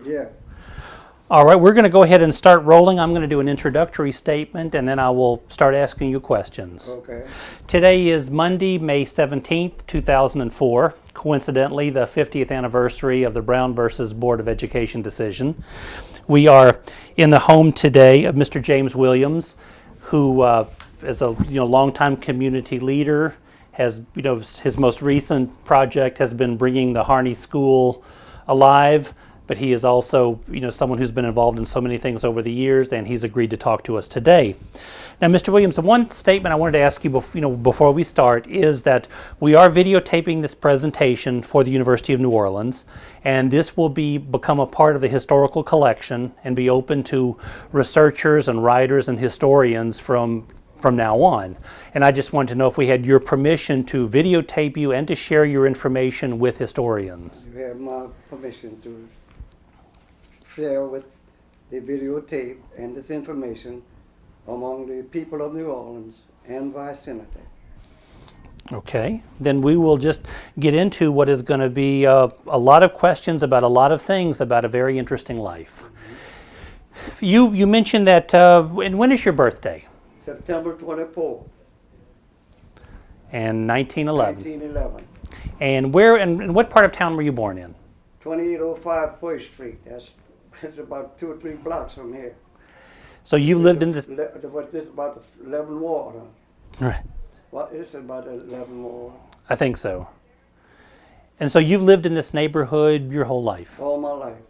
Yeah. All right, we're going to go ahead and start rolling. I'm going to do an introductory statement and then I will start asking you questions. Okay. Today is Monday, May 17th, 2004, coincidentally the 50th anniversary of the Brown versus Board of Education decision. We are in the home today of Mr. James Williams, who is a longtime community leader. Has his most recent project has been bringing the Harney School alive, but he is also someone who's been involved in so many things over the years, and he's agreed to talk to us today. Now, Mr. Williams, the one statement I wanted to ask you before we start is that we are videotaping this presentation for the University of New Orleans, and this will become a part of the historical collection and be open to researchers and writers and historians from now on. And I just wanted to know if we had your permission to videotape you and to share your information with historians. You have my permission to share with the videotape and this information among the people of New Orleans and vicinity. Okay, then we will just get into what is going to be a lot of questions about a lot of things about a very interesting life. You mentioned that, and when is your birthday? September 24th. And 1911. 1911. And where and what part of town were you born in? 2805 First Street. That's about 2 or 3 blocks from here. So you lived in this. What is about 11 ward? Right. What is it about 11 ward? I think so. And so you've lived in this neighborhood your whole life. All my life.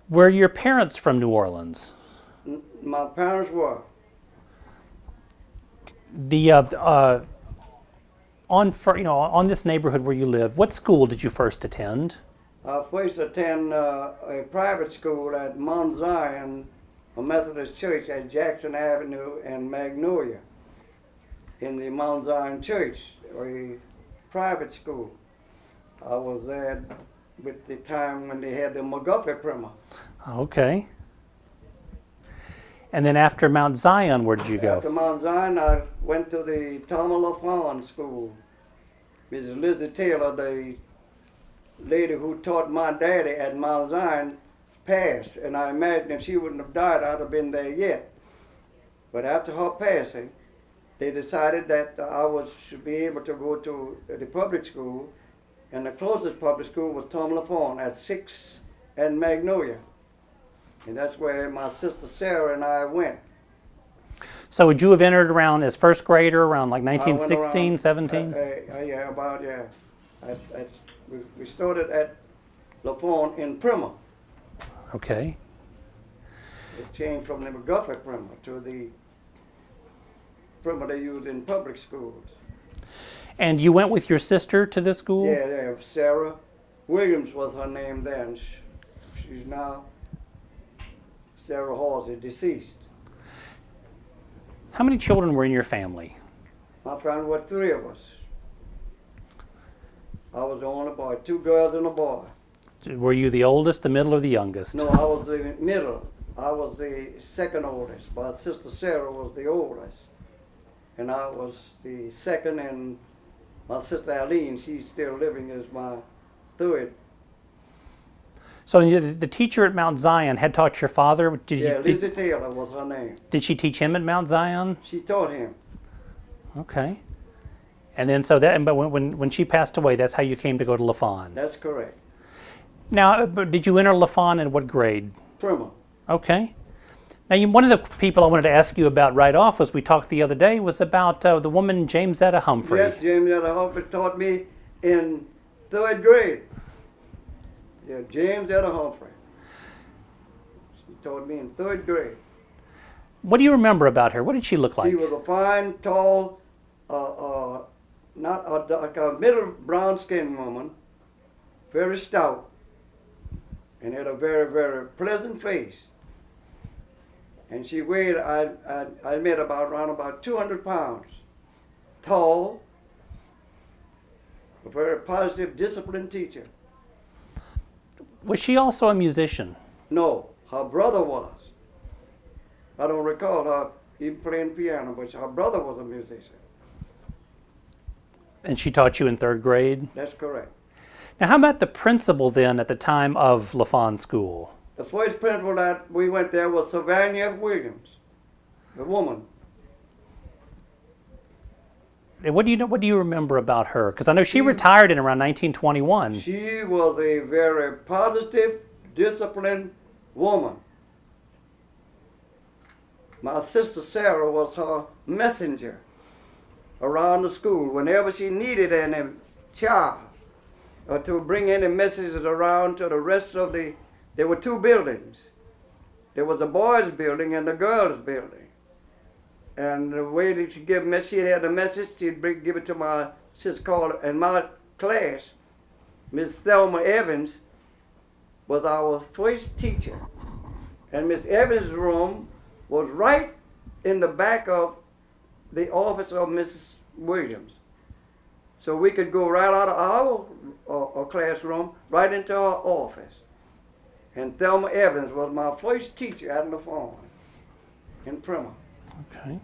Were your parents from New Orleans? My parents were. On this neighborhood where you live, what school did you first attend? I first attended a private school at Mount Zion, a Methodist church at Jackson Avenue and Magnolia, in the Mount Zion Church, a private school. I was there with the time when they had the McGuffey primer. Okay. And then after Mount Zion, where did you go? After Mount Zion, I went to the Thomas LaFawn School. Mrs. Lizzie Taylor, the lady who taught my daddy at Mount Zion, passed, and I imagine if she wouldn't have died, I'd have been there yet. But after her passing, they decided that I should be able to go to the public school, and the closest public school was Thomas LaFawn at 6th and Magnolia. And that's where my sister Sarah and I went. So would you have entered around as first grader around like 1916, 17? Yeah, about, yeah. We started at LaFawn in primer. Okay. It changed from the McGuffey primer to the primer they used in public schools. And you went with your sister to this school? Yeah, Sarah Williams was her name then. She's now Sarah Hausey, deceased. How many children were in your family? My family was 3 of us. I was the only boy, 2 girls and a boy. Were you the oldest, the middle, or the youngest? No, I was the middle. I was the second oldest. My sister Sarah was the oldest. And I was the second, and my sister Eileen, she's still living, is my third. So the teacher at Mount Zion had taught your father? Lizzie Taylor was her name. Did she teach him at Mount Zion? She taught him. Okay. And then but when she passed away, that's how you came to go to LaFawn? That's correct. Now, did you enter LaFawn in what grade? Primer. Okay. Now, one of the people I wanted to ask you about right off was we talked the other day was about the woman Jamesetta Humphrey. Yes, Jamesetta Humphrey taught me in 3rd grade. Yeah, Jamesetta Humphrey. She taught me in 3rd grade. What do you remember about her? What did she look like? She was a fine, tall, like a middle brown skinned woman, very stout, and had a very, very pleasant face. And she weighed, I admit, around about 200 pounds. Tall, a very positive, disciplined teacher. Was she also a musician? No, her brother was. I don't recall her even playing piano, but her brother was a musician. And she taught you in 3rd grade? That's correct. Now, how about the principal then at the time of LaFawn School? The first principal that we went there was Savannah F. Williams, the woman. And what do you remember about her? Because I know she retired in around 1921. She was a very positive, disciplined woman. My sister Sarah was her messenger around the school. Whenever she needed any child or to bring any messages around to the rest of there were two buildings. There was the boys' building and the girls' building. And the way that she had a message, she'd give it to my sister called, and my class, Miss Thelma Evans, was our first teacher. And Miss Evans' room was right in the back of the office of Mrs. Williams. So we could go right out of our classroom right into her office. And Thelma Evans was my first teacher at LaFawn in Primer. Okay.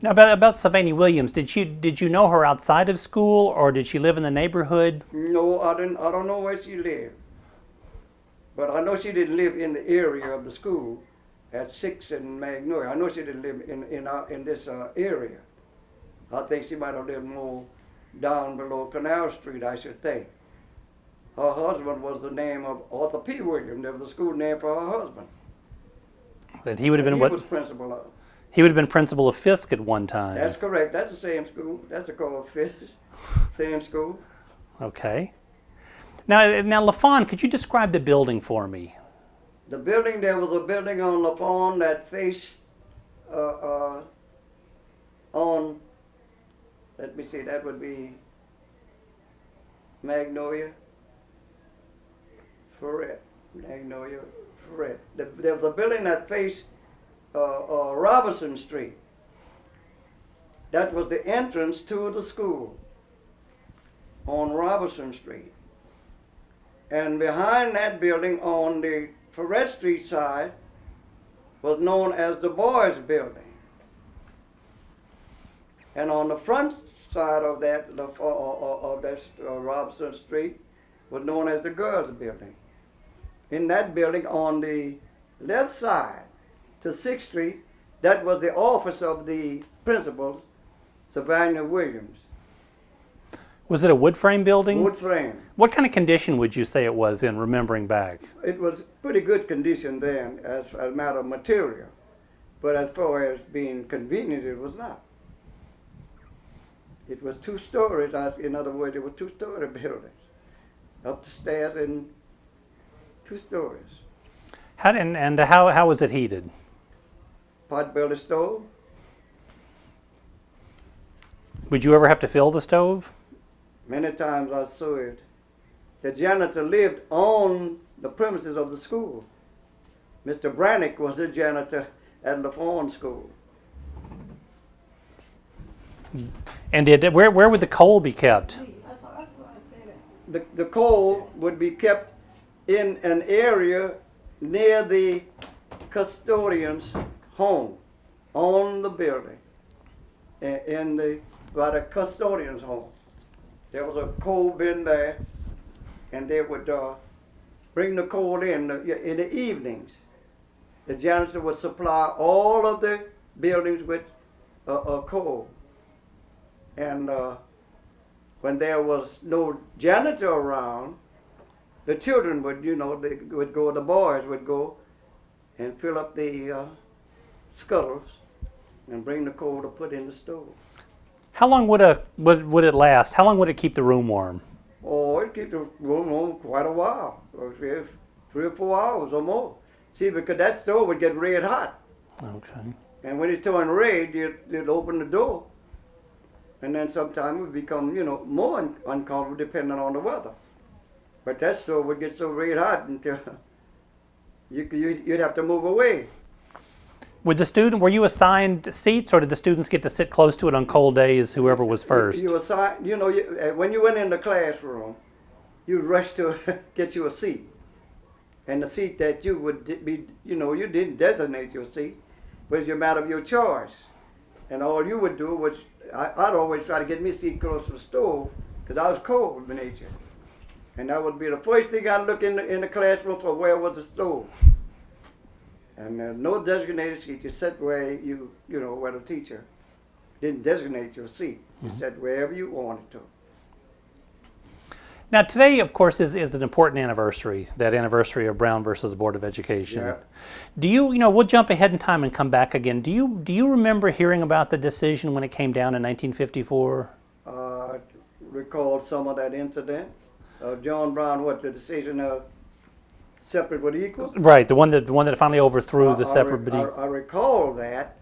Now about Savannah Williams, did you know her outside of school, or did she live in the neighborhood? No, I don't know where she lived. But I know she didn't live in the area of the school at 6th and Magnolia. I know she didn't live in this area. I think she might have lived more down below Canal Street, I should think. Her husband was the name of Arthur P. Williams. There was a school name for her husband. That he would have been He what? was principal of. He would have been principal of Fisk at one time. That's correct. That's the same school. That's a called Fisk. Same school. Okay. Now LaFawn, could you describe the building for me? The building, there was a building on LaFawn that faced on, let me see, that would be Magnolia, Ferret. There was a building that faced Robinson Street. That was the entrance to the school on Robinson Street. And behind that building on the Ferret Street side was known as the boys' building. And on the front side of that Robinson Street was known as the girls' building. In that building on the left side to 6th Street, that was the office of the principal, Savannah Williams. Was it a wood frame building? Wood frame. What kind of condition would you say it was in, remembering back? It was pretty good condition then as a matter of material. But as far as being convenient, it was not. It was 2 stories. In other words, it were 2-story buildings. Up the stairs and 2 stories. How was it heated? Pot-belly stove. Would you ever have to fill the stove? Many times I served. The janitor lived on the premises of the school. Mr. Brannick was the janitor at LaFawn School. And where would the coal be kept? The coal would be kept in an area near the custodian's home, on the building, by the custodian's home. There was a coal bin there, and they would bring the coal in the evenings. The janitor would supply all of the buildings with coal. And when there was no janitor around, the children would, the boys would go and fill up the scuttles and bring the coal to put in the stove. How long would it last? How long would it keep the room warm? Oh, it'd keep the room warm quite a while, 3 or 4 hours or more. See, because that stove would get red hot. Okay. And when it turned red, you'd open the door. And then sometimes it would become, more uncomfortable depending on the weather. But that stove would get so red hot until you'd have to move away. Were you assigned seats, or did the students get to sit close to it on cold days, whoever was first? You assigned, when you went in the classroom, you'd rush to get you a seat. And the seat that you would be, you didn't designate your seat, but it's a matter of your choice. And all you would do was, I'd always try to get me a seat close to the stove, because I was cold by nature. And that would be the first thing I'd look in the classroom for where was the stove. And no designated seat. You sat where where the teacher didn't designate your seat. You sat wherever you wanted to. Now today, of course, is an important anniversary, that anniversary of Brown versus Board of Education. Yeah. Do we'll jump ahead in time and come back again. Do you remember hearing about the decision when it came down in 1954? Recall some of that incident. John Brown, the decision of separate but equal? Right, the one that finally overthrew the separate but equal. I recall that,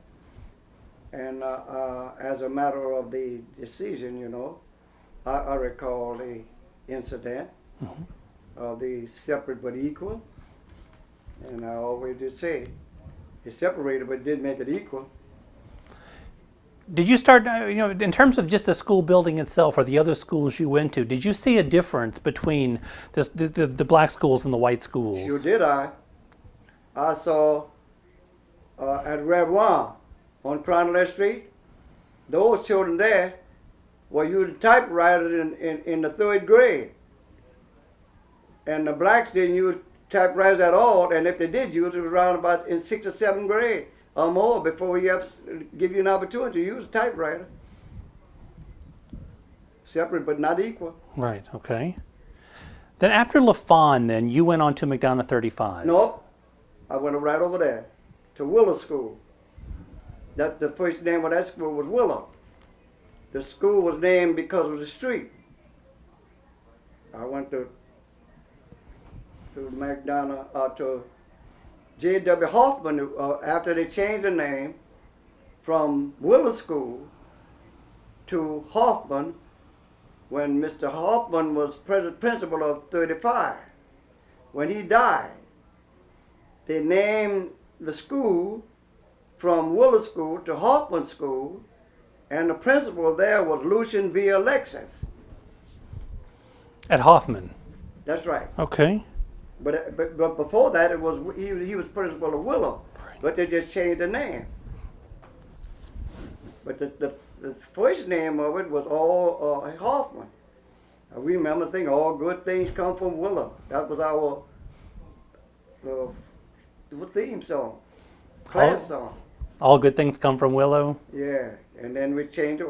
and as a matter of the decision, I recall the incident of the separate but equal, and I always did say it separated but didn't make it equal. Did you start, in terms of just the school building itself or the other schools you went to, did you see a difference between the black schools and the white schools? Sure did I. I saw at Red One on Cronley Street, those children there were using typewriters in the 3rd grade. And the blacks didn't use typewriters at all, and if they did use it, was around about in 6th or 7th grade or more before you give you an opportunity to use a typewriter. Separate but not equal. Right, okay. Then after LaFawn, then, you went on to McDonough 35. Nope. I went right over there to Willow School. The first name of that school was Willow. The school was named because of the street. I went to McDonough, to J.W. Hoffman, after they changed the name from Willow School to Hoffman, when Mr. Hoffman was principal of 35. When he died, they named the school from Willow School to Hoffman School, and the principal there was Lucian V. Alexis. At Hoffman? That's right. Okay. But before that, he was principal of Willow, right. But they just changed the name. But the first name of it was all Hoffman. I remember thinking, all good things come from Willow. That was our theme song, class song. All good things come from Willow? Yeah, and then we changed it,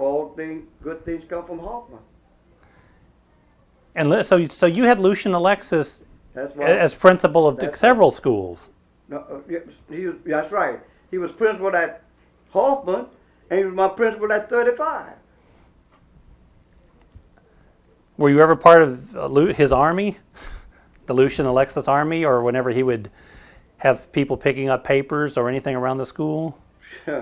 good things come from Hoffman. And so you had Lucian Alexis as principal of several schools. No, that's right. He was principal at Hoffman, and he was my principal at 35. Were you ever part of his army, the Lucian Alexis army, or whenever he would have people picking up papers or anything around the school? I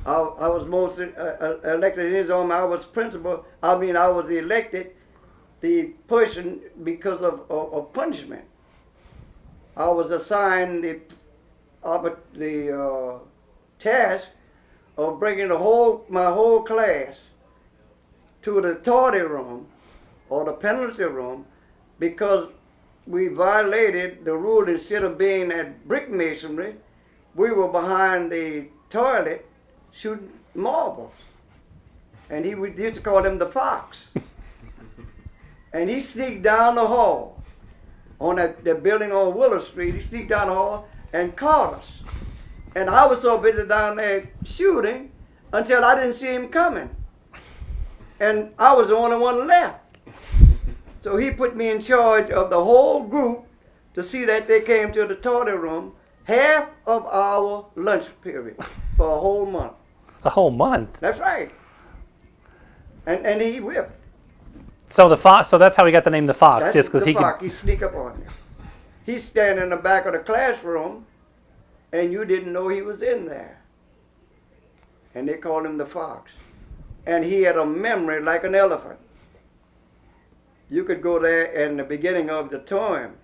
was most elected in his army. I was principal. I was elected the person because of punishment. I was assigned the task of bringing my whole class to the tardy room or the penalty room because we violated the rule. Instead of being at brick masonry, we were behind the toilet shooting marbles. And we used to call him the Fox. And he sneaked down the hall on the building on Willow Street. He sneaked down the hall and caught us. And I was so busy down there shooting until I didn't see him coming. And I was the only one left. So he put me in charge of the whole group to see that they came to the tardy room half of our lunch period for a whole month. A whole month? That's right. And he whipped. So the Fox. So that's how he got the name the Fox, That's just because he sneak up on you. He's standing in the back of the classroom, and you didn't know he was in there. And they called him the Fox. And he had a memory like an elephant. You could go there in the beginning of the term,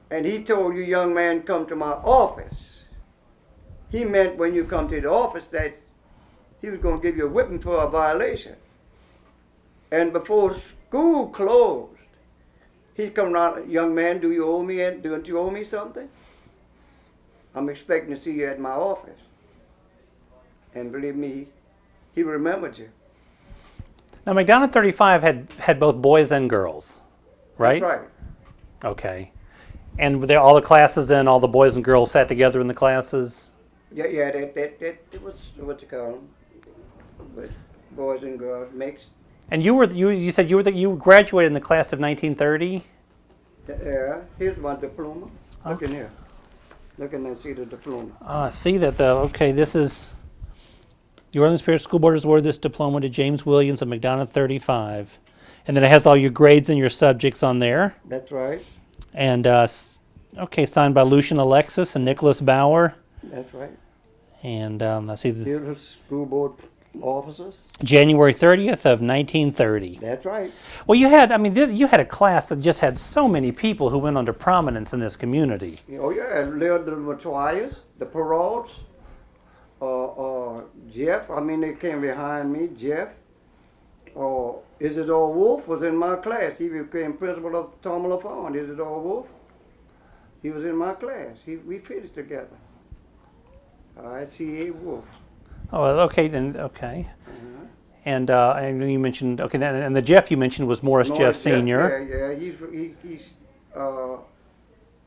and he told you, young man, come to my office. He meant when you come to the office that he was going to give you a whipping for a violation. And before school closed, he'd come around, young man, don't you owe me something? I'm expecting to see you at my office. And believe me, he remembered you. Now McDonough 35 had both boys and girls. right? That's right. Okay. And were there all the classes then, all the boys and girls sat together in the classes? Yeah, it was what you call them, but boys and girls mixed. And you said you graduated in the class of 1930? Yeah, here's my diploma. Look in here. Look in there, see the diploma. See that though. Okay, this is Your Orleans Parish School Board has awarded this diploma to James Williams of McDonough 35. And then it has all your grades and your subjects on there. That's right. And, okay, signed by Lucian Alexis and Nicholas Bauer. That's right. And I see Here's the school board officers. January 30th of 1930. That's right. Well, you had a class that just had so many people who went on to prominence in this community. Oh yeah, Lil the Matoyas, the Peralts, Jeff. I mean, they came behind me. Jeff. Isidore Wolf was in my class. He became principal of Tom LaFawn. Isidore Wolf. He was in my class. We finished together. C.A. Wolf. Oh, okay, then okay. And you mentioned and the Jeff you mentioned was Morris Jeff Senior. Yeah. He's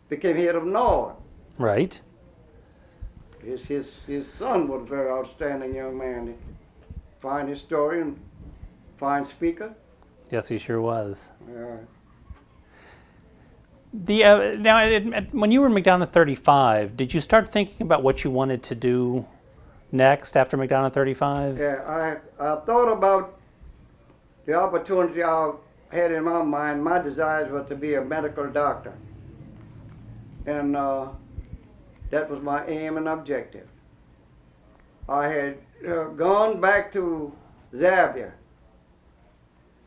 became head of Nord. Right. His son was a very outstanding young man. Fine historian, fine speaker. Yes, he sure was. Yeah. When you were in McDonough 35, did you start thinking about what you wanted to do next after McDonough 35? Yeah, I thought about the opportunity I had in my mind. My desires were to be a medical doctor. And that was my aim and objective. I had gone back to Xavier.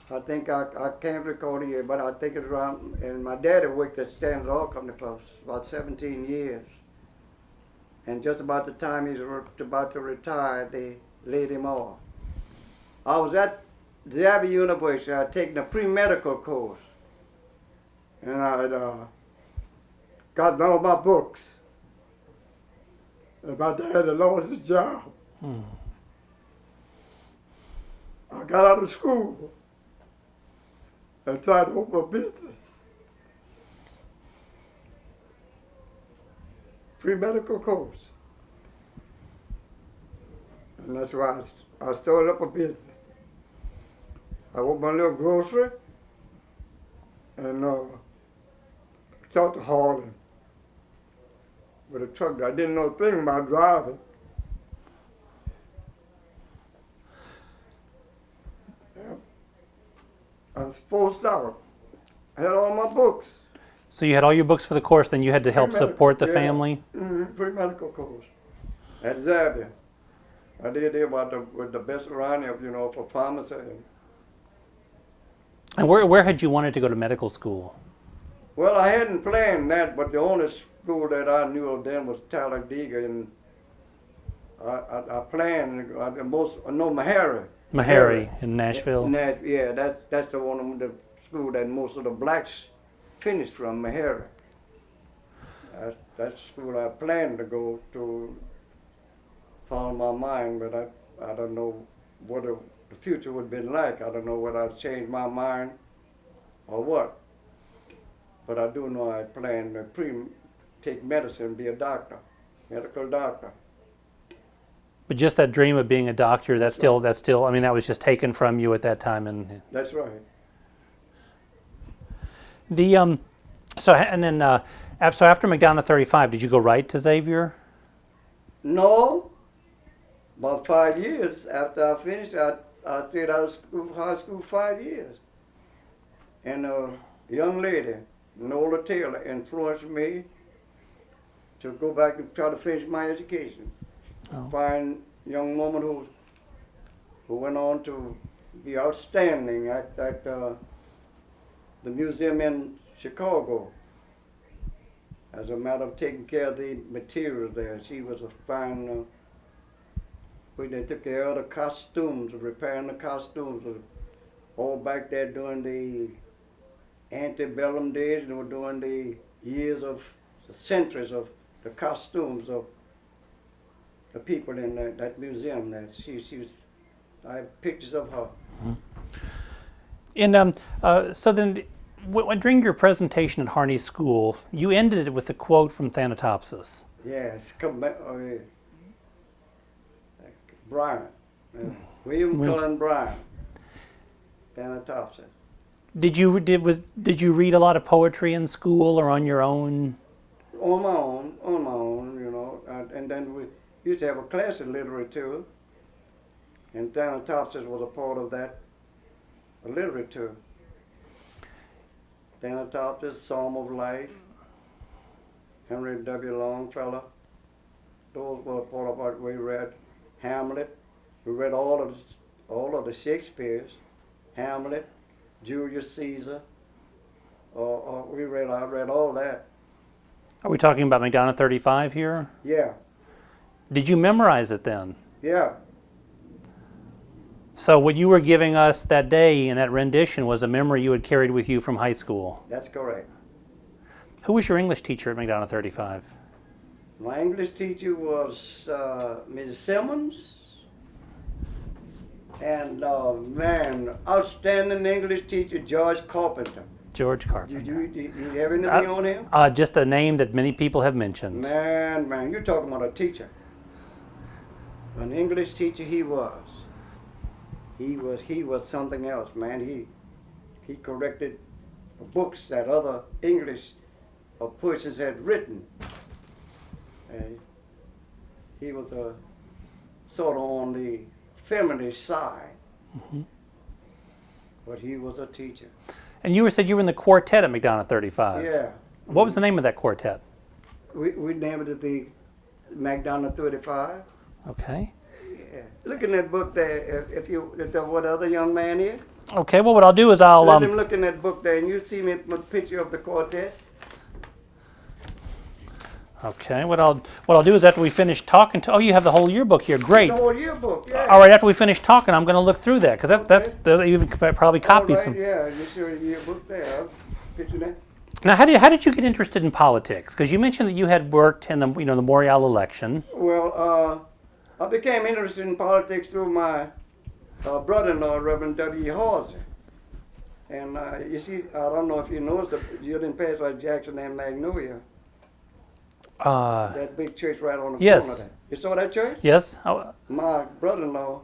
I think I can't recall the year, but I think it's around, and my daddy worked at Standard Oil Company for about 17 years. And just about the time he was about to retire, they laid him off. I was at Xavier University. I had taken a pre-medical course. And I got all my books. And my dad had lost his job. I got out of school and tried to open a business. Pre-medical course. And that's why I started up a business. I opened my little grocery and started hauling with a truck. I didn't know a thing about driving. I was forced out. I had all my books. So you had all your books for the course, then you had to help support the family? Pre-medical course at Xavier. I did there with the best around here, for pharmacy. And where had you wanted to go to medical school? Well, I hadn't planned that, but the only school that I knew of then was Talladega, and I planned Meharry. Meharry in Nashville? Yeah, that's the one of the school that most of the blacks finished from, Meharry. That's the school I planned to go to, follow my mind, but I don't know what the future would have been like. I don't know whether I'd change my mind or what. But I do know I planned to take medicine, be a doctor, medical doctor. But just that dream of being a doctor, that's still, I mean, that was just taken from you at that time. And that's right. So after McDonough 35, did you go right to Xavier? No. About 5 years after I finished, I stayed out of high school 5 years. And a young lady, Nola Taylor, influenced me to go back and try to finish my education. A fine young woman who went on to be outstanding at the museum in Chicago. As a matter of taking care of the materials there, she was a fine. They took care of the costumes, repairing the costumes, all back there during the antebellum days, and they were during the years of the centuries of the costumes of the people in that museum. That she was, I have pictures of her. And so then, During your presentation at Harney School, you ended it with a quote from Thanatopsis. Yes, come back. Bryant, William Cullen Bryant, Thanatopsis. Did you read a lot of poetry in school or on your own? On my own, you know. And then we used to have a class in literature, and Thanatopsis was a part of that literature. Thanatopsis, Psalm of Life, Henry W. Longfellow. Those were part of what we read. Hamlet. We read all of the Shakespeare's. Hamlet, Julius Caesar. I read all that. Are we talking about McDonough 35 here? Yeah. Did you memorize it then? Yeah. So what you were giving us that day in that rendition was a memory you had carried with you from high school. That's correct. Who was your English teacher at McDonough 35? My English teacher was Ms. Simmons. And outstanding English teacher, George Carpenter. George Carpenter. Do you have anything on him? Just a name that many people have mentioned. Man, you're talking about a teacher. An English teacher he was. He was something else, man. He corrected books that other English persons had written. He was sort of on the feminist side, but he was a teacher. And you said you were in the quartet at McDonough 35. Yeah. What was the name of that quartet? We named it the McDonough 35. Okay. Yeah. Look in that book there. If what other young man here? Okay. Well, what I'll do is I'll let him look in that book there, and you see me a picture of the quartet. Okay. What I'll do is after we finish talking to you have the whole yearbook here. Great. The whole yearbook. Yeah. All right. After we finish talking, I'm going to look through that because that's there's even probably copies. All right, yeah, you see the yearbook there. I'll picture that. Now, how did you get interested in politics? Because you mentioned that you had worked in the Morial election. Well, I became interested in politics through my brother-in-law, Reverend W. Hausey. And you see, I don't know if you noticed, you're in Paradise Jackson and Magnolia. That big church right on the corner there. You saw that church? Yes. My brother-in-law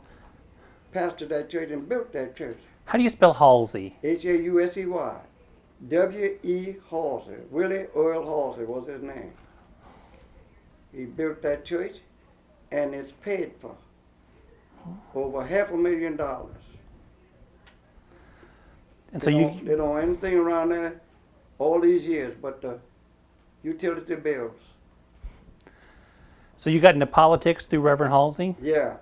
pastored that church and built that church. How do you spell Halsey? Hausey. W.E. Hausey. Willie Earl Hausey was his name. He built that church, and it's paid for over $500,000. And they don't own anything around there all these years but the utility bills. So you got into politics through Reverend Halsey? Yeah.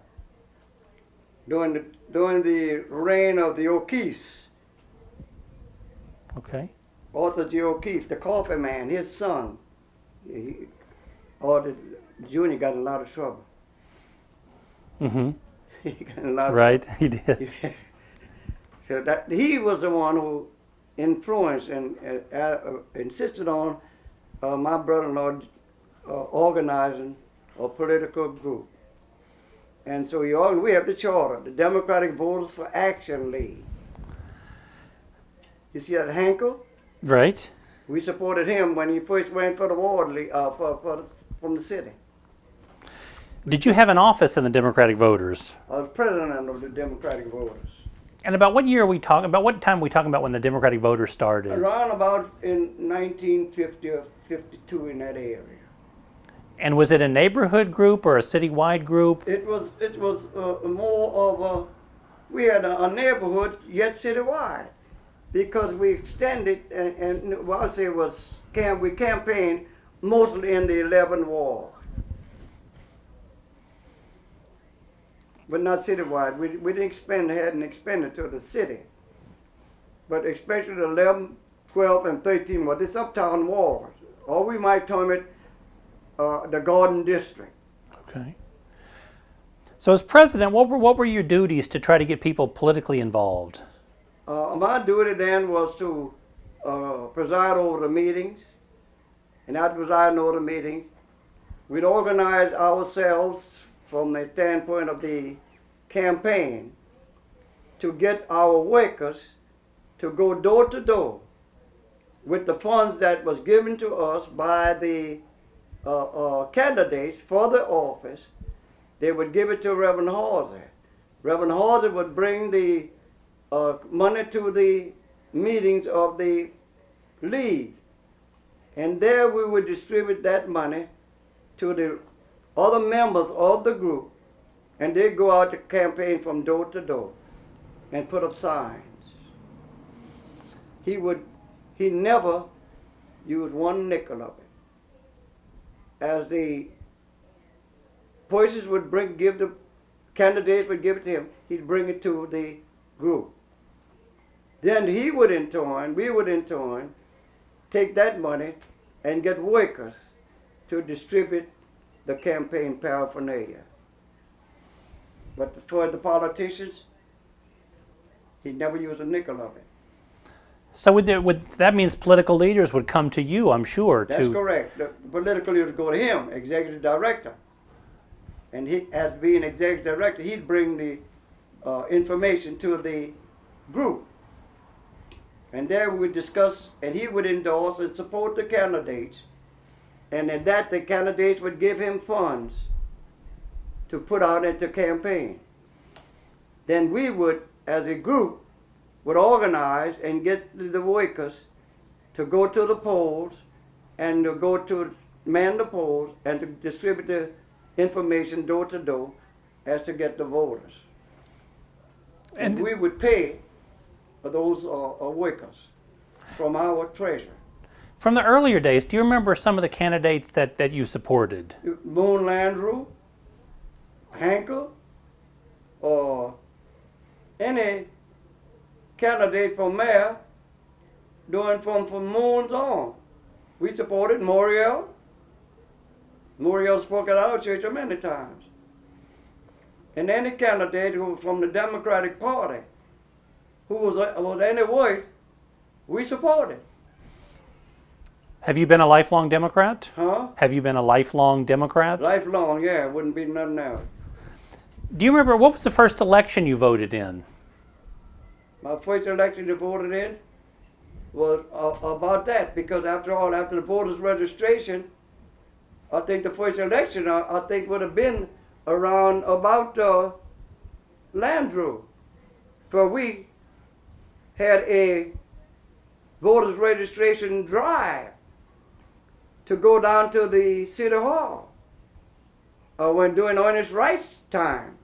During the reign of the O'Keefes. Okay. Arthur G. O'Keefe, the coffee man, his son, Junior got in a lot of trouble. Mm-hmm. He got in a lot of right, trouble. he did. So that he was the one who influenced and insisted on my brother-in-law organizing a political group. And so we have the charter, the Democratic Voters for Action League. You see that Hankel? Right. We supported him when he first ran for the ward league, from the city. Did you have an office in the Democratic Voters? I was president of the Democratic Voters. And about what year are we talking about? What time are we talking about when the Democratic Voters started? Around about in 1950 or 52 in that area. And was it a neighborhood group or a citywide group? It was more of we had a neighborhood yet citywide, because we extended and what I say was we campaigned mostly in the 11th ward, but not citywide. We didn't hadn't expanded to the city, but especially the 11th, 12th, and 13th ward, this uptown ward, or we might term it the Garden District. Okay. So as president, what were your duties to try to get people politically involved? My duty then was to preside over the meetings, and after presiding over the meetings, we'd organize ourselves from the standpoint of the campaign to get our workers to go door to door with the funds that was given to us by the candidates for the office, they would give it to Reverend Hausey. Reverend Hausey would bring the money to the meetings of the league, and there we would distribute that money to the other members of the group, and they'd go out to campaign from door to door and put up signs. He never used one nickel of it. As the persons would give the candidates would give it to him, he'd bring it to the group. Then we would in turn take that money and get workers to distribute the campaign paraphernalia. But for the politicians, he never used a nickel of it. So that means political leaders would come to you, I'm sure. That's correct. The political leaders go to him, executive director. And he, as being executive director, he'd bring the information to the group. And there we would discuss, and he would endorse and support the candidates. And in that, the candidates would give him funds to put out into campaign. Then we would, as a group, would organize and get the workers to go to the polls and to go to man the polls and to distribute the information door to door as to get the voters. And we would pay for those workers from our treasure. From the earlier days, do you remember some of the candidates that you supported? Moon Landrew, Hankel, or any candidate for mayor doing from Moon's on. We supported Morial. Morial spoke at our church many times. And any candidate who was from the Democratic Party who was any worth, we supported. Have you been a lifelong Democrat? Huh? Have you been a lifelong Democrat? Lifelong, yeah. Wouldn't be nothing else. Do you remember, what was the first election you voted in? My first election I voted in was about that, because after all, after the voters' registration, I think the first election I think would have been around about Landrew. For we had a voters' registration drive to go down to the City Hall when doing Ernest Wright's time.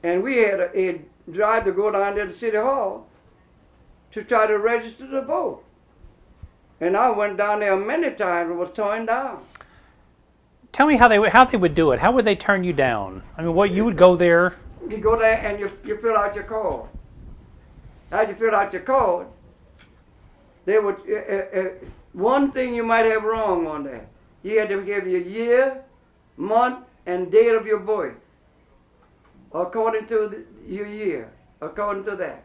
And we had a drive to go down to the City Hall to try to register to vote. And I went down there many times and was turned down. Tell me how they would do it. How would they turn you down? I mean, what, you would go there? You go there and you fill out your card. As you fill out your card, they would, one thing you might have wrong on there. You had to give your year, month, and date of your birth, according to your year, according to that.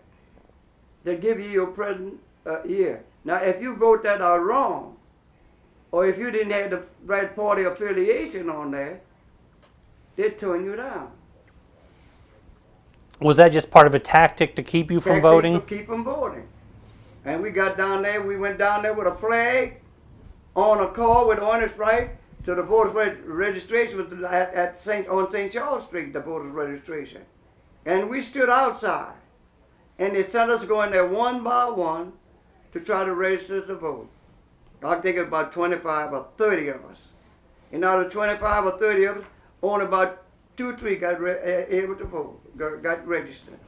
They give you your present year. Now, if you vote that out wrong, or if you didn't have the right party affiliation on there, they'd turn you down. Was that just part of a tactic to keep you from voting? To keep from voting. And we got down there, we went down there with a flag on a car with Ernest Wright to the voters registration on St. Charles Street, the voters registration. And we stood outside. And they sent us going there one by one to try to register to vote. I think it was about 25 or 30 of us. And out of 25 or 30 of us, only about 2 or 3 got able to vote, got registered.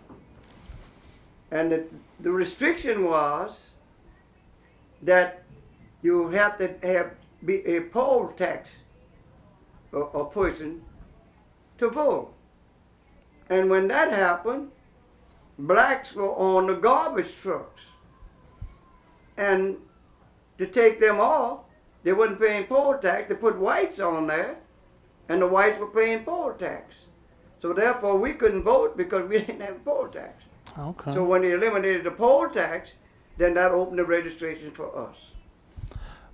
And the restriction was that you have to be a poll tax a person to vote. And when that happened, blacks were on the garbage trucks. And to take them off, they wasn't paying poll tax. They put whites on there, and the whites were paying poll tax. So therefore, we couldn't vote because we didn't have poll tax. Okay. So when they eliminated the poll tax, then that opened the registration for us.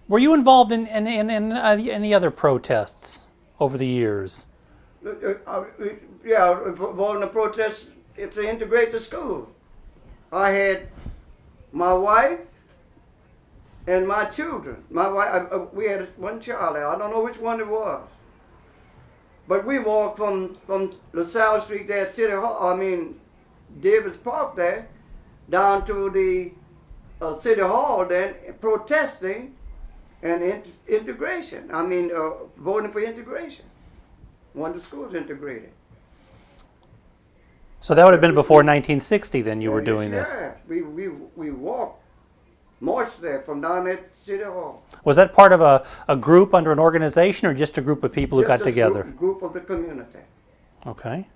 Were you involved in any other protests over the years? Yeah, involved in the protests to integrate the school. I had my wife And my children, my wife, we had one child there. I don't know which one it was. But we walked from LaSalle Street there, City Hall, Davis Park there, down to the City Hall then, protesting and integration. Voting for integration. Wanted the schools integrated. So that would have been before 1960 then you were doing this? Yeah, we walked, marched there from down there to City Hall. Was that part of a group under an organization or just a group of people who got together? Group of the community. Okay.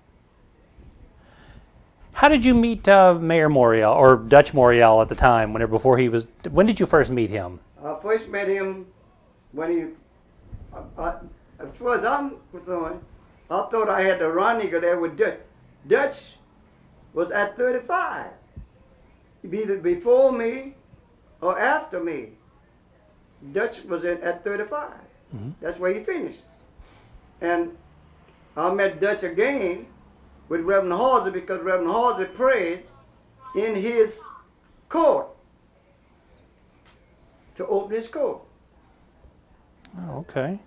How did you meet Mayor Morial, or Dutch Morial at the time, when did you first meet him? I first met him when as far as I'm concerned, I thought I had the Ronniger there with Dutch. Dutch was at 35, either before me or after me. Dutch was at 35. Mm-hmm. That's where he finished. And I met Dutch again with Reverend Hausey because Reverend Hausey prayed in his court to open his court. Oh, okay.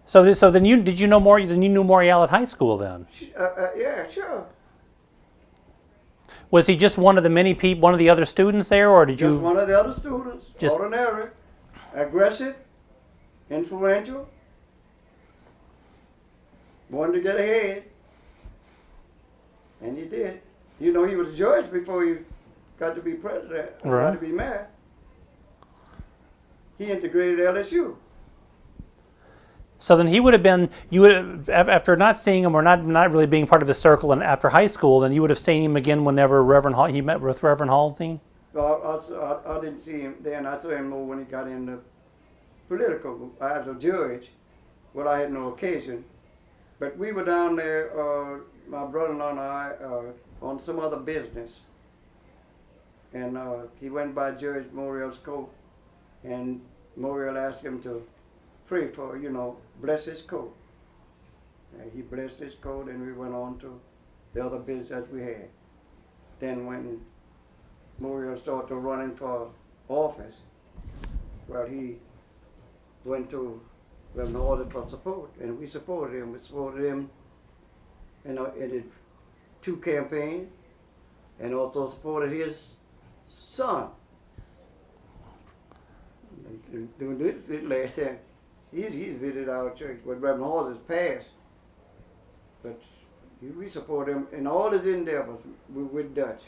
So then did you know more? Then you knew Morial at high school then? Yeah, sure. Was he just one of the many people, one of the other students there, or did you? Just one of the other students. Ordinary, aggressive, influential, wanted to get ahead, and he did. You know, he was a judge before he got to be president, right. Got to be mayor. He integrated LSU. So then he would have been, after not seeing him or not really being part of his circle, and after high school, then you would have seen him again whenever he met with Reverend Hausey? Well, I didn't see him then. I saw him more when he got into political. As a judge, well, I had no occasion. But we were down there, my brother-in-law and I, on some other business. And he went by Judge Morial's coat, and Morial asked him to pray for, bless his coat. And he blessed his coat, and we went on to the other business that we had. Then when Morial started running for office, well, he went to Reverend Hausey for support, and we supported him. We supported him in his 2 campaigns, and also supported his son. Last time, he's visited our church, but Reverend Hausey's passed. But we support him in all his endeavors with Dutch.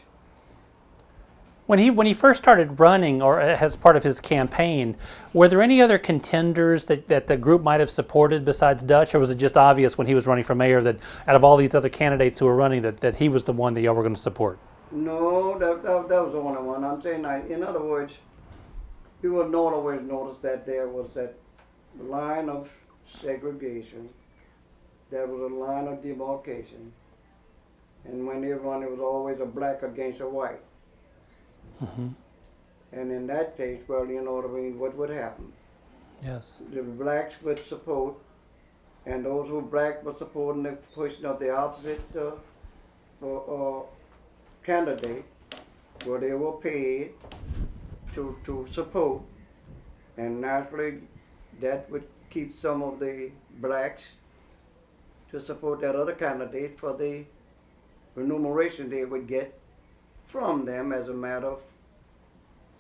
When he first started running, or as part of his campaign, were there any other contenders that the group might have supported besides Dutch, or was it just obvious when he was running for mayor that out of all these other candidates who were running that he was the one that y'all were going to support? No, that was the only one. I'm saying, in other words, we would not always notice that there was that line of segregation, there was a line of demarcation, and when they run, it was always a black against a white. Mm-hmm. And in that case, well, you know what I mean, what would happen? Yes. The blacks would support, and those who black were supporting the pushing of the opposite candidate, where they were paid to support, and naturally that would keep some of the blacks to support that other candidate for the remuneration they would get from them as a matter of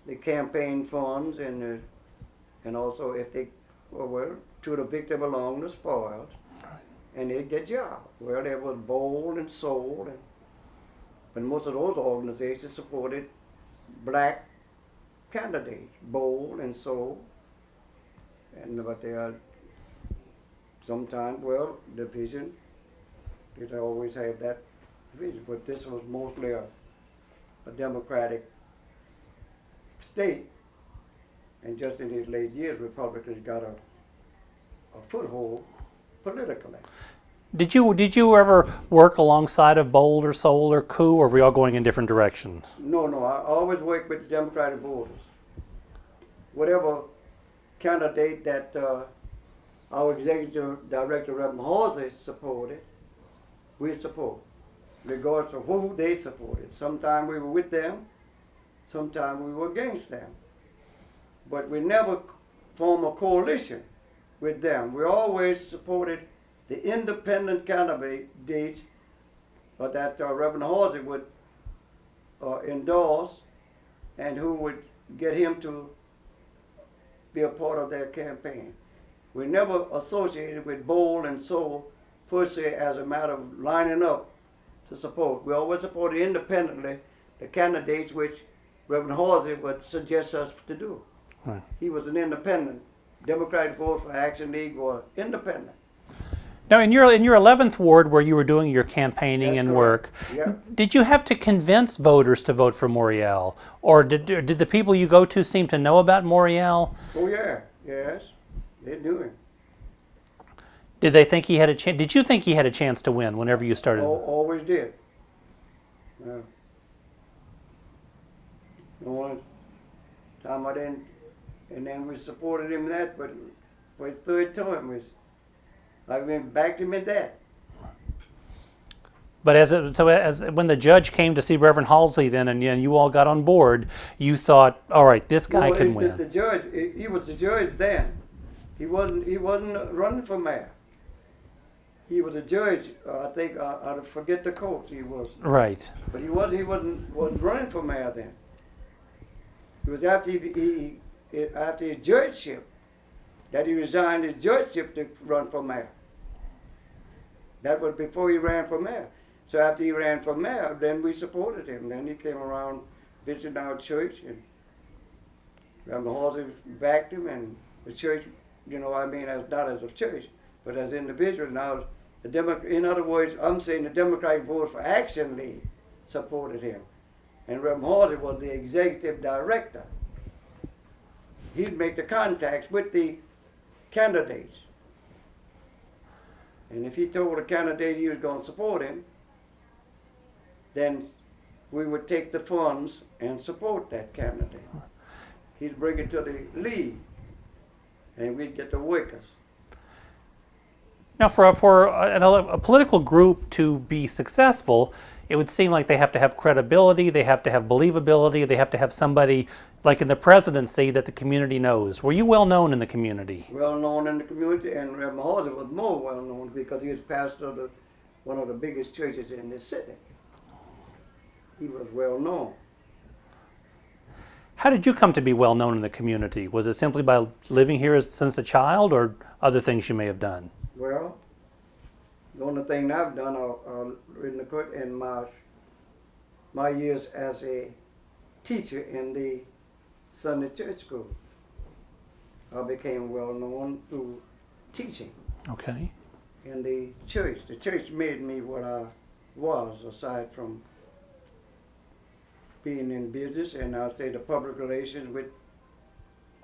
the campaign funds and also if they to the victim belong the spoils, and they'd get jobs. Well, there was Bold and Soul, but most of those organizations supported black candidates, Bold and Soul, but they are sometimes, division. They always have that division, but this was mostly a Democratic state, and just in these late years, Republicans got a foothold politically. Did you ever work alongside of Bold or Soul or Coup, or were we all going in different directions? No, I always worked with the Democratic voters. Whatever candidate that our executive director, Reverend Hausey, supported, we support, regardless of who they supported. Sometimes we were with them, sometimes we were against them. but we never formed a coalition with them. We always supported the independent candidates that Reverend Hausey would endorse and who would get him to be a part of their campaign. We never associated with Bowl and Soul per se as a matter of lining up to support. We always supported independently the candidates which Reverend Hausey would suggest us to do. Right. He was an independent. Democratic Vote for Action League was independent. Now, in your 11th ward, where you were doing your campaigning That's and correct. work, Yeah. did you have to convince voters to vote for Morial, or did the people you go to seem to know about Morial? Oh yeah, yes, they do it. Did they think he had a chance? Did you think he had a chance to win whenever you started? Always did. Yeah. The only time I didn't, and then we supported him in that, but for his third term, I went back to him at that. But as when the judge came to see Reverend Halsey then, and you all got on board, you thought, all right, this guy can win. The judge, he was the judge then. He wasn't running for mayor. He was a judge. I think I forget the court. He was Right. but he wasn't running for mayor then. It was after after his judgeship that he resigned his judgeship to run for mayor. That was before he ran for mayor. So after he ran for mayor, then we supported him. Then he came around visiting our church, and Reverend Hausey backed him, and the church, as not as a church, but as individuals. Now, in other words, I'm saying the Democratic Vote for Action League supported him. And Reverend Hausey was the executive director. He'd make the contacts with the candidates. And if he told the candidate he was going to support him, then we would take the funds and support that candidate. He'd bring it to the league, and we'd get the workers. Now, for a political group to be successful, it would seem like they have to have credibility, they have to have believability, they have to have somebody, like in the presidency, that the community knows. Were you well known in the community? Well known in the community, and Reverend Hausey was more well known because he was pastor of one of the biggest churches in this city. He was well known. How did you come to be well known in the community? Was it simply by living here since a child, or other things you may have done? Well, the only thing I've done in my years as a teacher in the Sunday church school, I became well known through teaching. Okay. In the church. The church made me what I was, aside from being in business, and I'll say the public relations with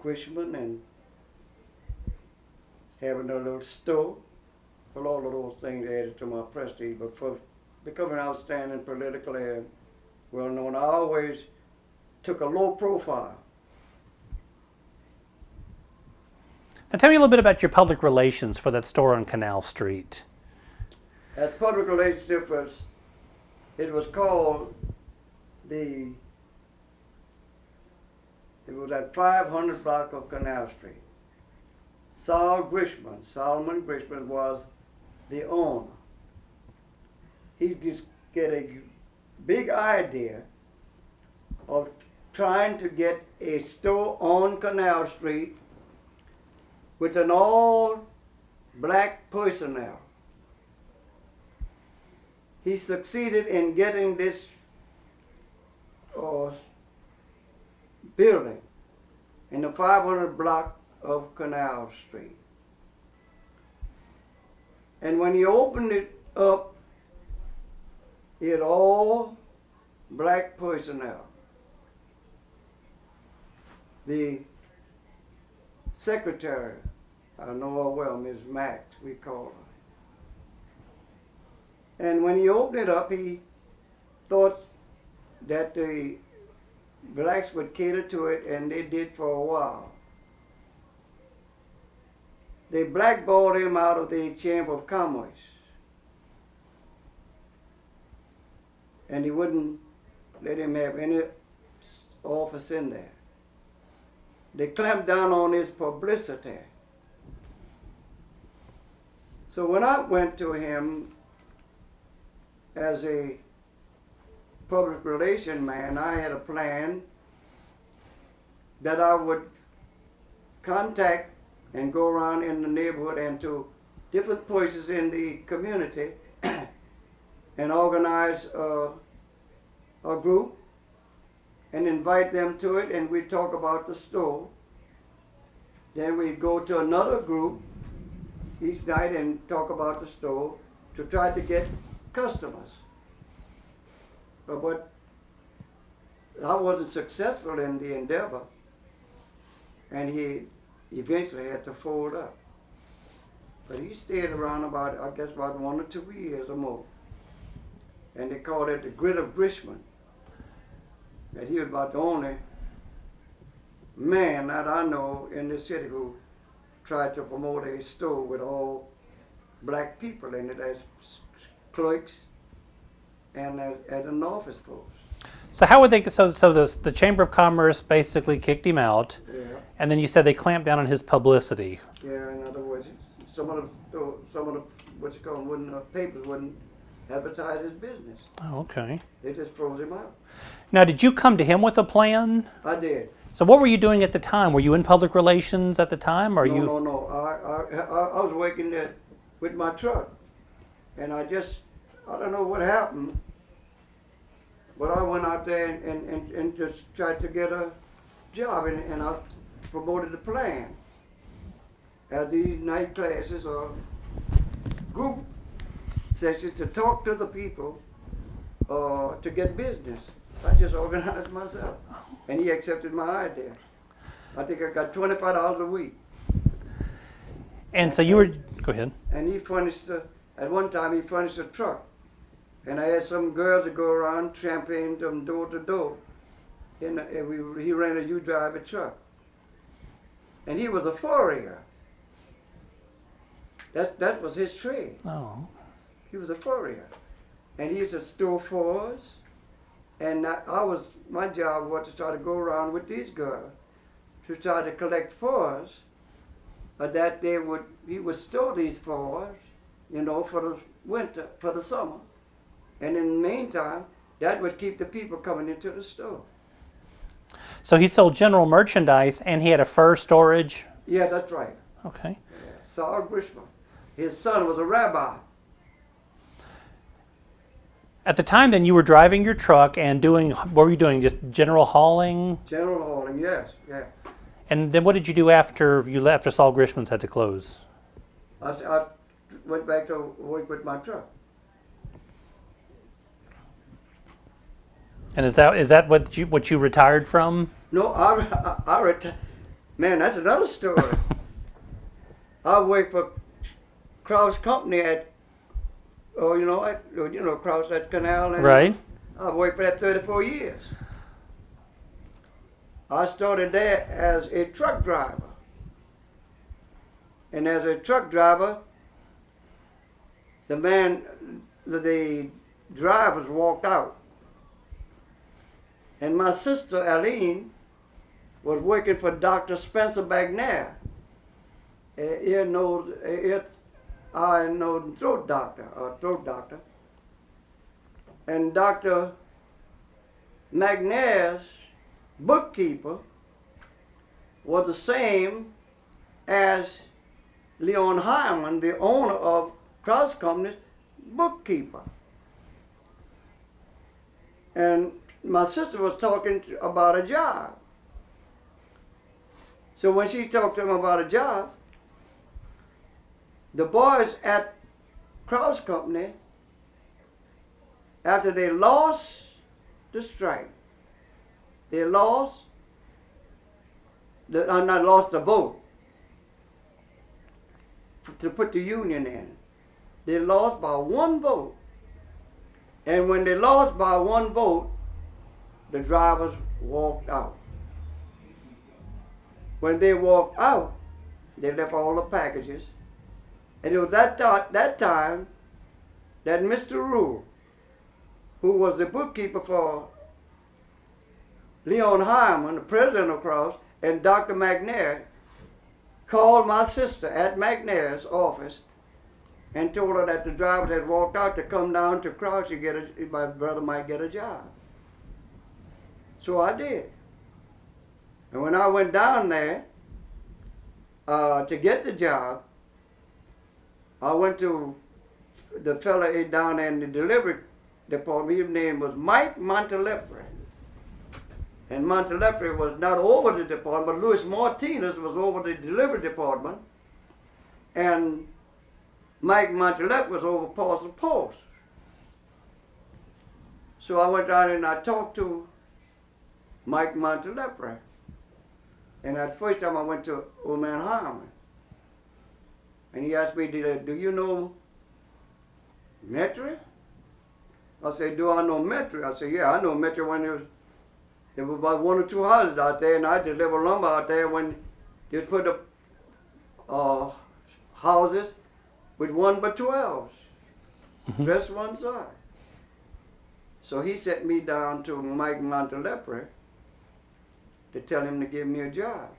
Cushman and having a little store. Well, all of those things added to my prestige, but for becoming outstanding politically and well known, I always took a low profile. Now tell me a little bit about your public relations for that store on Canal Street. As public relationship it was called it was at 500 block of Canal Street. Solomon Grishman was the owner. He just get a big idea of trying to get a store on Canal Street with an all black personnel. He succeeded in getting this building in the 500 block of Canal Street. And when he opened it up, he had all black personnel. The secretary, I know her well, Ms. Max, we call her. And when he opened it up, he thought that the blacks would cater to it, and they did for a while. They blackballed him out of the Chamber of Commerce. And he wouldn't let him have any office in there. they clamped down on his publicity. So when I went to him as a public relation man, I had a plan that I would contact and go around in the neighborhood and to different places in the community and organize a group and invite them to it, and we'd talk about the store. Then we'd go to another group each night and talk about the store to try to get customers. But I wasn't successful in the endeavor, and he eventually had to fold up. But he stayed around about 1 or 2 years or more. And they called it the Grit of Richmond. And he was about the only man that I know in this city who tried to promote a store with all black people in it as clerks and as an office force. So how would they? So the Chamber of Commerce basically kicked him out, Yeah. and then you said they clamped down on his publicity. Yeah. In other words, some of the papers wouldn't advertise his business. Oh, okay. They just froze him out. Now, did you come to him with a plan? I did. So what were you doing at the time? Were you in public relations at the time, or you? No. I was working there with my truck, and I don't know what happened, but I went out there and just tried to get a job, and I promoted the plan at these night classes or group sessions to talk to the people to get business. I just organized myself, and he accepted my idea. I think I got $25 a week. And so you were. Go ahead. And he furnished, at one time he furnished a truck. And I had some girls that go around tramping from door to door. And he ran a U-drive truck. And he was a furrier. That was his trade. Oh. He was a furrier. And he used to store furs. And my job was to try to go around with these girls to try to collect furs, that he would store these furs, for the winter, for the summer. And in the meantime, that would keep the people coming into the store. So he sold general merchandise, and he had a fur storage. Yeah, that's right. Okay. Yeah. Saul Grisham. His son was a rabbi. At the time, then, you were driving your truck and doing. What were you doing? Just general hauling. General hauling, yes, yeah. And then, what did you do after you left? After Saul Grishman's had to close. I went back to work with my truck. And is that what you retired from? No, I retired. Man, that's another story. I worked for Krause Company at across that canal. And Right. I worked for that 34 years. I started there as a truck driver. And as a truck driver, the drivers walked out. And my sister, Aline, was working for Dr. Spencer McNair, eye, nose, and throat doctor. And Dr. McNair's bookkeeper was the same as Leon Hyman, the owner of Krause Company's bookkeeper. And my sister was talking about a job. So when she talked to him about a job, the boys at Krause Company, after they lost the strike, they lost the vote to put the union in. They lost by 1 vote. And when they lost by 1 vote, the drivers walked out. When they walked out, they left all the packages. And it was that time that Mr. Rule, who was the bookkeeper for Leon Hyman, the president of Krause, And Dr. McNair called my sister at McNair's office and told her that the driver had walked out to come down to Crouch to my brother might get a job. So I did. And when I went down there to get the job, I went to the fella down there in the delivery department. His name was Mike Montelepre. And Montelepre was not over the department. Louis Martinez was over the delivery department. And Mike Montelepre was over parcel post. So I went down there and I talked to Mike Montelepre. And that first time I went to Old Man Harmon. And he asked me, do you know Metri? I said, do I know Metri? I said, yeah, I know Metri when there was about 1 or 2 houses out there, and I delivered lumber out there when they put up houses with 1 by 12s, just one side. So he sent me down to Mike Montelepre to tell him to give me a job.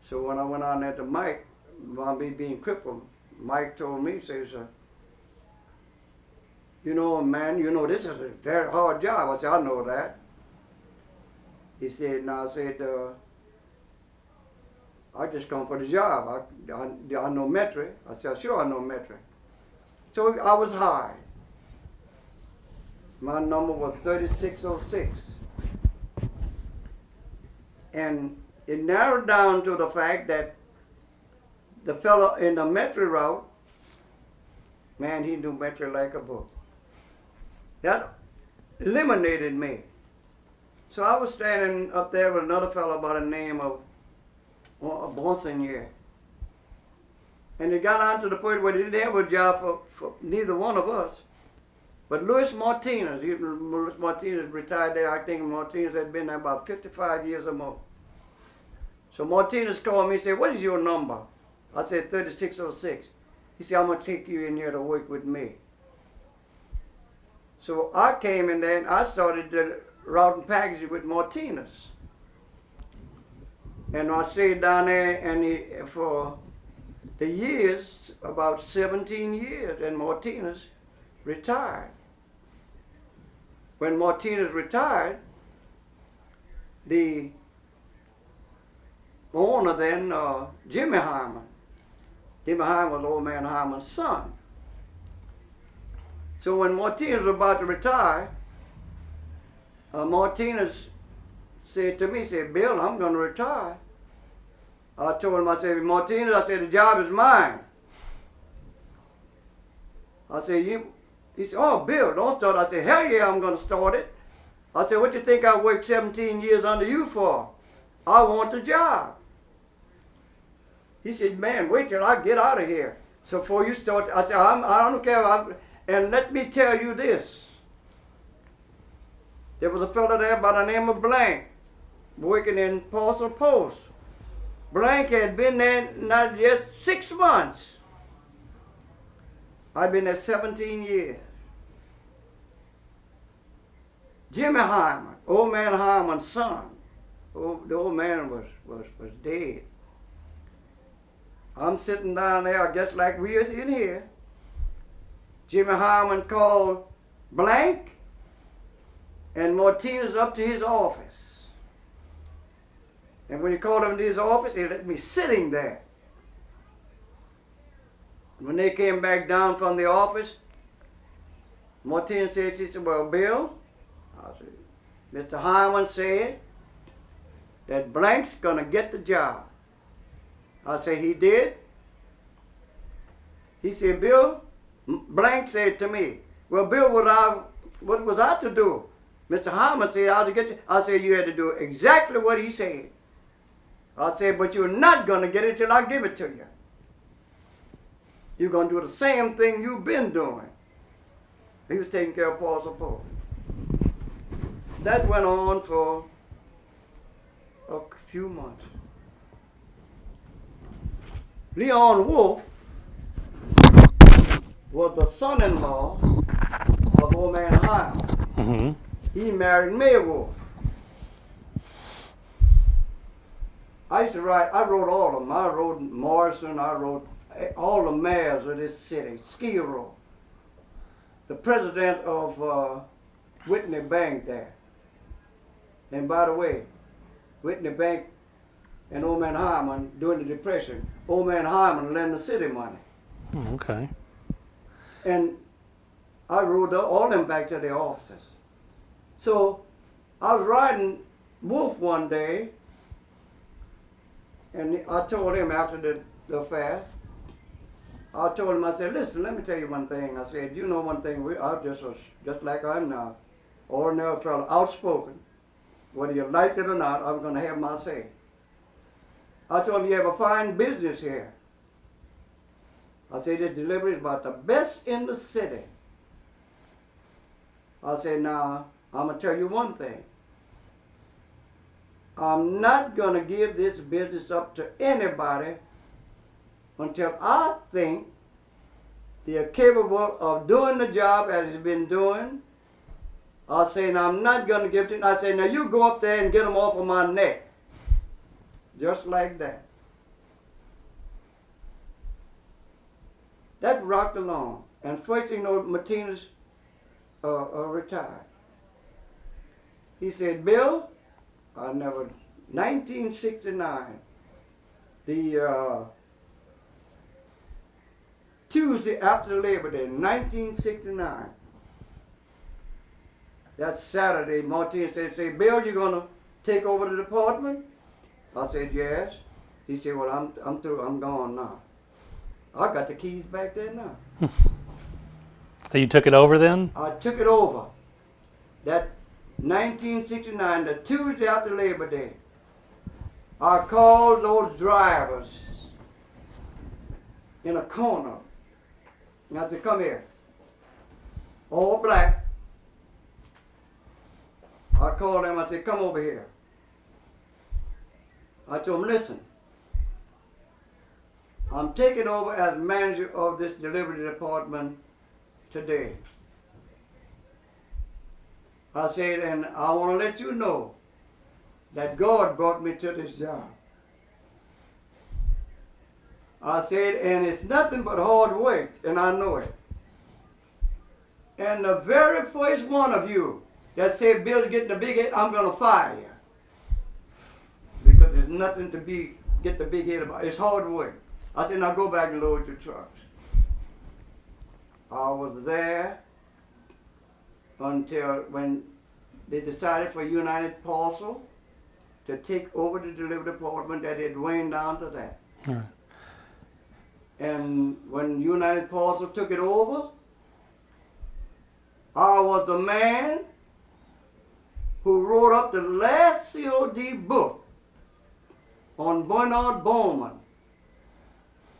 So when I went on there to Mike, about me being crippled, Mike told me, says, you know, man, you know, this is a very hard job. I said, I know that. He said, no, I said, I just come for the job. I know Metri. I said, sure, I know Metri. So I was hired. My number was 3606. And it narrowed down to the fact that the fellow in the Metri route, man, he knew Metri like a book. That eliminated me. So I was standing up there with another fellow by the name of Bonsignor. And it got on to the point where they didn't have a job for neither one of us. But Louis Martinez, Louis Martinez retired there. I think Martinez had been there about 55 years or more. So Martinez called me and said, what is your number? I said 3606. He said, I'm going to take you in here to work with me. So I came in there and I started the route and packaging with Martinez. And I stayed down there and for the years, about 17 years, and Martinez retired. When Martinez retired, the owner then, Jimmy Hyman was Old Man Hyman's son. So when Martinez was about to retire, Martinez said to me, he said, Bill, I'm going to retire. I told him, I said, Martinez, I said, the job is mine. I said, he said, oh, Bill, don't start. I said, hell yeah, I'm going to start it. I said, what do you think I worked 17 years under you for? I want the job. He said, man, wait till I get out of here. So before you start, I said, I don't care. And let me tell you this. There was a fellow there by the name of Blank, working in Parcel Post. Blank had been there not just 6 months. I'd been there 17 years. Jimmy Hyman, Old Man Hyman's son. The old man was dead. I'm sitting down there just like we is in here. Jimmy Hyman called Blank and Martinez up to his office. And when he called him to his office, he let me sitting there. When they came back down from the office, Martinez said, she said, well, Bill, I said, Mr. Hyman said that Blank's going to get the job. I said, he did? He said, Bill, Blank said to me, well, Bill, what was I to do? Mr. Hyman said, I had to get you. I said, you had to do exactly what he said. I said, but you're not going to get it till I give it to you. You're going to do the same thing you've been doing. He was taking care of Parcel Post. That went on for a few months. Leon Wolf was the son-in-law of Old Man Hyman. Mm-hmm. He married May Wolf. I used to write, I wrote all of them. I wrote Morrison, I wrote all the mayors of this city, Skid Row. The president of Whitney Bank there. And by the way, Whitney Bank and Old Man Hyman during the Depression, Old Man Hyman lent the city money. Oh, okay. And I wrote all them back to their offices. So I was riding Wolf one day, and I told him after the fair, I told him, I said, listen, let me tell you one thing. I said, you know one thing, I just like I'm now, ordinary fellow, outspoken. Whether you like it or not, I'm going to have my say. I told him, you have a fine business here. I said, this delivery is about the best in the city. I said, now, I'm going to tell you one thing. I'm not going to give this business up to anybody until I think they are capable of doing the job as it's been doing. I say, now I'm not going to give it. I say, now you go up there and get them off of my neck. Just like that. That rocked along. And first thing you know, Martinez retired. He said, Bill, 1969, the Tuesday after Labor Day, 1969. That Saturday, Martinez said, Bill, you're going to take over the department? I said, yes. He said, well, I'm through. I'm gone now. I got the keys back there now. So you took it over then? I took it over. That 1969, the Tuesday after Labor Day, I called those drivers in a corner. And I said, come here. All black. I called them, I said, come over here. I told them, listen, I'm taking over as manager of this delivery department today. I said, and I want to let you know that God brought me to this job. I said, and it's nothing but hard work, and I know it. And the very first one of you that said, Bill's getting the big head, I'm going to fire you. Because there's nothing to get the big head about. It's hard work. I said, now go back and load your trucks. I was there until when they decided for United Parcel to take over the delivery department that had waned down to that. Right. And when United Parcel took it over, I was the man who wrote up the last COD book on Bernard Bowman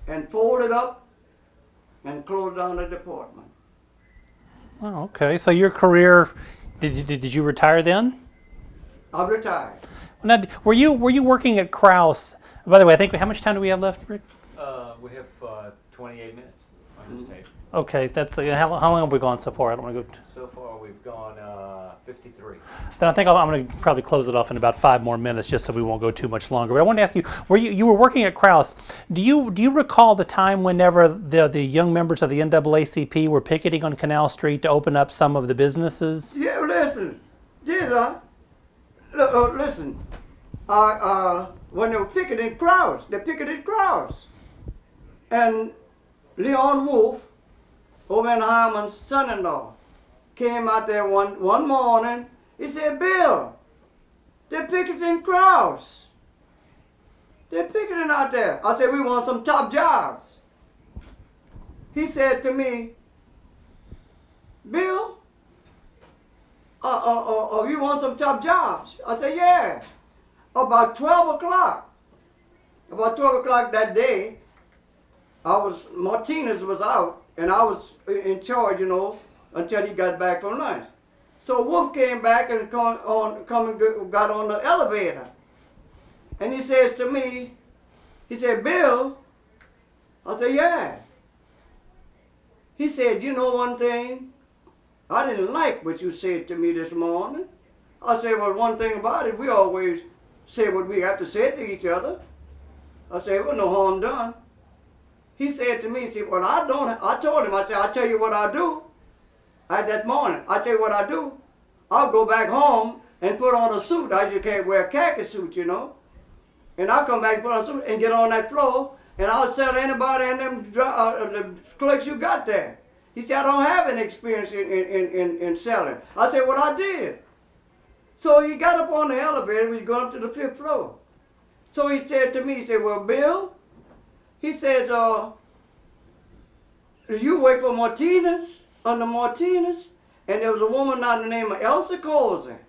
and folded up and closed down the department. Oh, okay. So your career, did you retire then? I retired. Now, were you working at Krause? By the way, I think how much time do we have left, Rick? We have 28 minutes on this tape. Okay, that's how long have we gone so far? I don't want to go. So far, we've gone 53. Then I think I'm going to probably close it off in about 5 more minutes, just so we won't go too much longer. But I wanted to ask you, you were working at Krause? Do you recall the time whenever the young members of the NAACP were picketing on Canal Street to open up some of the businesses? Yeah, listen, did I? Listen, when they were picketing Krause, they picketed Krause. And Leon Wolf, Old Man Hyman's son-in-law, came out there one morning. He said, Bill, they're picketing Krause. They're picketing out there. I said, we want some top jobs. He said to me, Bill, you want some top jobs? I said, yeah. About 12 o'clock. About 12 o'clock that day, Martinez was out, and I was in charge, until he got back from lunch. So Wolf came back and got on the elevator. And he says to me, he said, Bill, I said, yeah. He said, you know one thing? I didn't like what you said to me this morning. I said, well, one thing about it, we always say what we have to say to each other. I said, well, no harm done. He said to me, he said, well, I told him, I said, I'll tell you what I do. That morning, I tell you what I do. I'll go back home and put on a suit. I just can't wear a khaki suit, you know. And I'll come back and put on a suit and get on that floor, and I'll sell anybody in them the clicks you got there. He said, I don't have any experience in selling. I said, well, I did. So he got up on the elevator. We was going up to the 5th floor. So he said to me, he said, well, Bill, he said, you work for Martinez, under Martinez? And there was a woman by the name of Elsa Colson,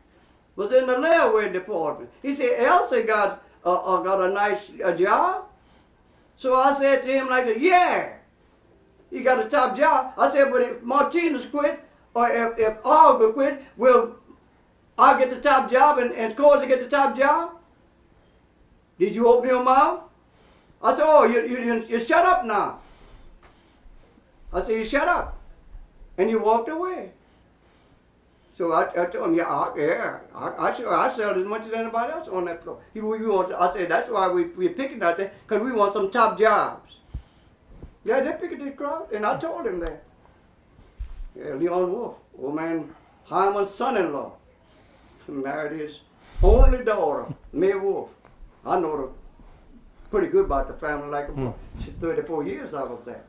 was in the railway department. He said, Elsa got a nice job. So I said to him like, yeah, he got a top job. I said, but if Martinez quit, or if Olga quit, will I get the top job and Colson get the top job? Did you open your mouth? I said, oh, you shut up now. I said, you shut up. And you walked away. So I told him, I sell as much as anybody else on that floor. I said, that's why we're picking out there, because we want some top jobs. Yeah, they picked this crowd, and I told him that. Yeah, Leon Wolf, old man Hyman's son-in-law, married his only daughter, Mae Wolf. I know her pretty good about the family, like she's 34 years I was there.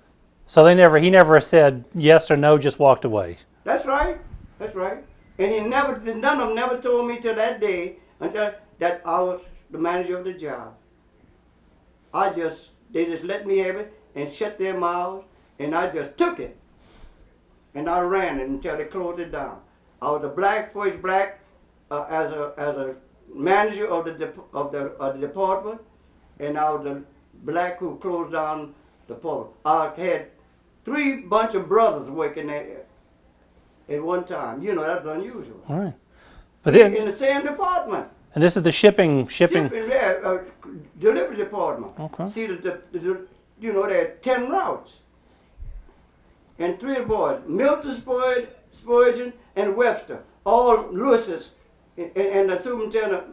So he never said yes or no, just walked away. That's right. That's right. And none of them never told me till that day, until that I was the manager of the job. They just let me have it and shut their mouths, and I just took it. And I ran it until they closed it down. I was the first black as a manager of the department, and I was the black who closed down the department. I had 3 bunch of brothers working there at one time. You know, that's unusual. All right. But then, in the same department. And this is the shipping. Yeah, delivery department. Okay. See, there are 10 routes. And 3 boys, Milton Spurgeon and Webster, all Lewis's. And the superintendent,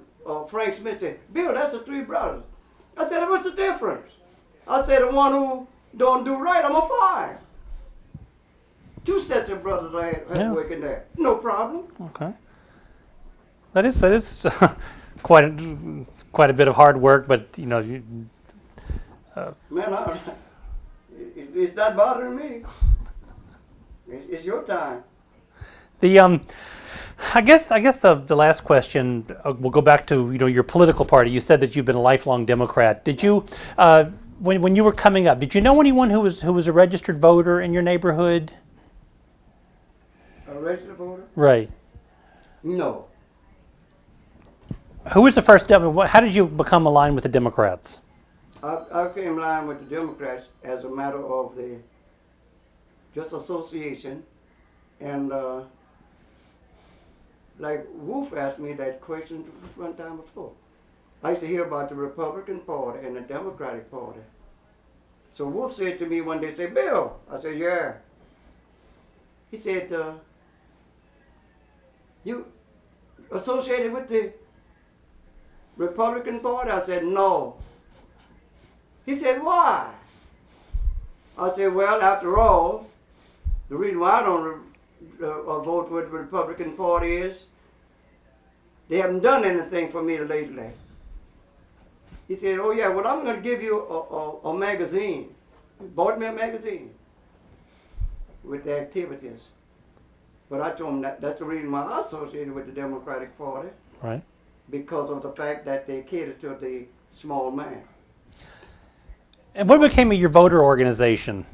Frank Smith, said, Bill, that's the 3 brothers. I said, what's the difference? I said, the one who don't do right, I'm a fire. 2 sets of brothers I had working there. No problem. Okay. That is quite a bit of hard work, but you know. Man, it's not bothering me. It's your time. I guess the last question, we'll go back to your political party. You said that you've been a lifelong Democrat. Did you, when you were coming up, did you know anyone who was a registered voter in your neighborhood? A registered voter? Right. No. Who was the first Democrat? How did you become aligned with the Democrats? I came in line with the Democrats as a matter of the just association, and like Wolf asked me that question one time before. I used to hear about the Republican Party and the Democratic Party. So Wolf said to me one day, say, Bill. I said, yeah. He said, you associated with the Republican Party? I said, no. He said, why? I said, well, after all, the reason why I don't vote for the Republican Party is they haven't done anything for me lately. He said, oh yeah, well, I'm going to give you a magazine. He bought me a magazine with the activities. But I told him that's the reason why I associated with the Democratic Party. Right. Because of the fact that they cater to the small man. And what became of your voter organization?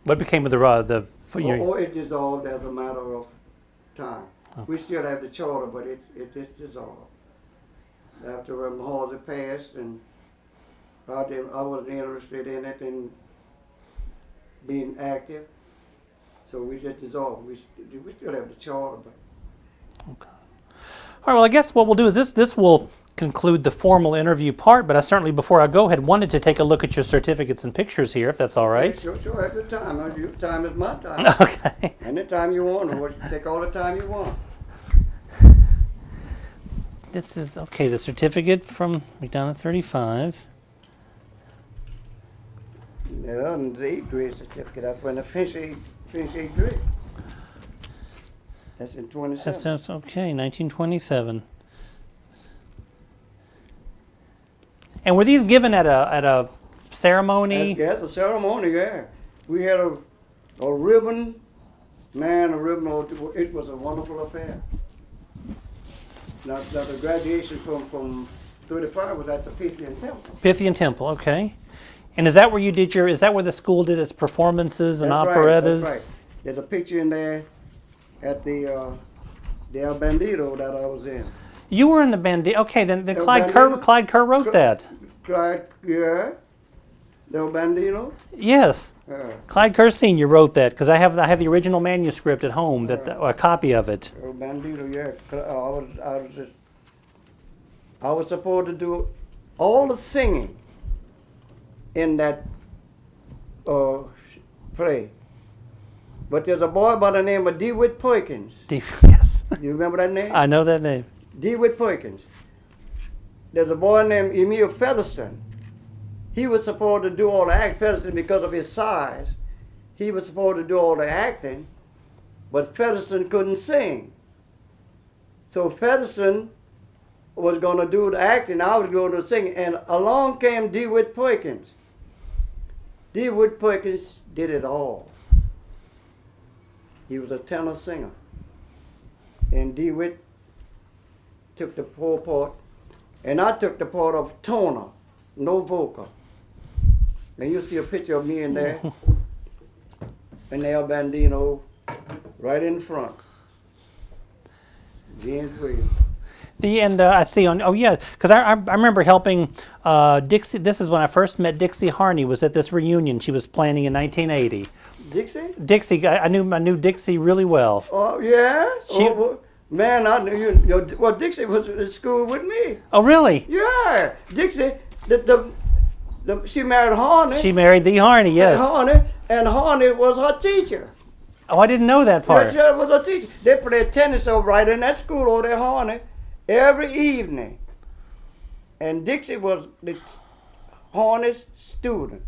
What became of it dissolved as a matter of time. Okay. We still have the charter, but it just dissolved. After Hausey passed, and I wasn't interested in it and being active, so we just dissolved. We still have the charter, but. Okay. All right, well, I guess what we'll do is this will conclude the formal interview part, but I certainly, before I go, had wanted to take a look at your certificates and pictures here, if that's all right. Sure, at the time. Your time is my time. Okay. Anytime you want, or take all the time you want. This is, okay, the certificate from McDonough 35. Yeah, and the 8th grade certificate. That's when I finished 8th grade. That's in 27. That sounds okay, 1927. And were these given at a ceremony? That's a ceremony, yeah. We had a ribbon, man, a ribbon. It was a wonderful affair. Now the graduation from 35 was at the Pythian Temple. Pythian Temple, okay. And is that where you did is that where the school did its performances and That's right, operettas? that's right. There's a picture in there at the El Bandito that I was in. You were in the band. Okay, then El Clyde Bandito? Kerr wrote that. Clyde, yeah. El Bandito. Yes. Clyde Kerr Sr. wrote that because I have the original manuscript at home, a copy of it. El Bandito, yeah. I was supposed to do all the singing in that play. But there's a boy by the name of DeWitt Perkins. Yes. You remember that name? I know that name. DeWitt Perkins. There's a boy named Emil Featherston. He was supposed to do all the acting. Featherston, because of his size, he was supposed to do all the acting, but Featherston couldn't sing. So Featherston was going to do the acting, I was going to sing, and along came DeWitt Perkins. DeWitt Perkins did it all. He was a tenor singer. And DeWitt took the poor part, and I took the part of toner, no vocal. And you see a picture of me in there, and El Bandino, right in front. James Williams. I see on, oh yeah, because I remember helping Dixie. This is when I first met Dixie Harney. Was at this reunion she was planning in 1980. Dixie? Dixie, I knew Dixie really well. Oh, yeah? Man, I knew you. Well, Dixie was at school with me. Oh really? Yeah. Dixie, she married Harney. She married the Harney, yes. And Harney was her teacher. Oh, I didn't know that part. Yeah, she was her teacher. They played tennis over right in that school over there, Harney, every evening. And Dixie was Harney's student.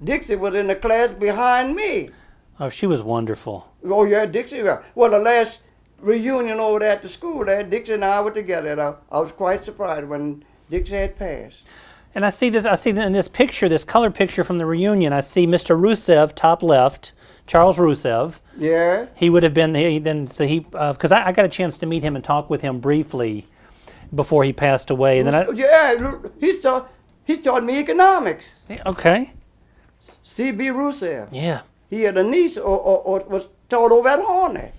Dixie was in the class behind me. Oh, she was wonderful. Oh yeah, Dixie. Well, the last reunion over there at the school there, Dixie and I were together. And I was quite surprised when Dixie had passed. And I see in this picture, this color picture from the reunion, I see Mr. Rusev, top left, Charles Rusev. Yeah. He would have been, because I got a chance to meet him and talk with him briefly before he passed away. And then he taught me economics. Okay. C.B. Rusev. Yeah. He had a niece or was taught over at Harney.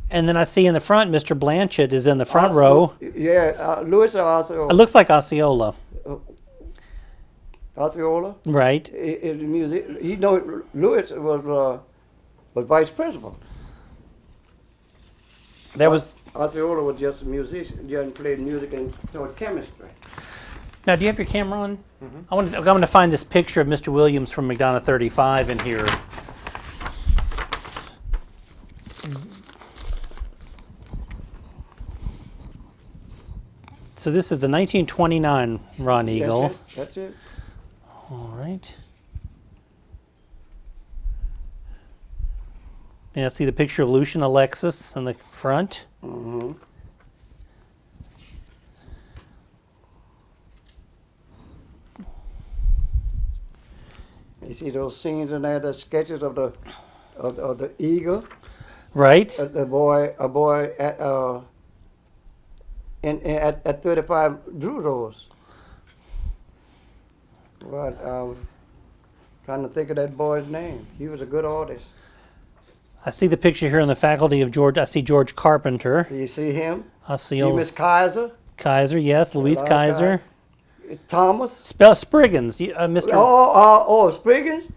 And then I see in the front, Mr. Blanchett is in the front row. Yeah, Louis Osceola. It looks like Osceola. Osceola? Right. In the music, Louis was vice principal. Osceola was just a musician. He hadn't played music and taught chemistry. Now, do you have your camera on? Mm-hmm. I'm going to find this picture of Mr. Williams from McDonough 35 in here. So this is the 1929 Ron Eagle. That's it. All right. And I see the picture of Lucian Alexis in the front. Mm-hmm. You see those scenes in there, the sketches of the eagle. Right. A boy at 35 drew those. But I was trying to think of that boy's name. He was a good artist. I see the picture here on the faculty of George. I see George Carpenter. Do you see him? I see Miss Kaiser. Kaiser, yes, Louise Kaiser. Thomas. Spriggins, Mr. Spriggins.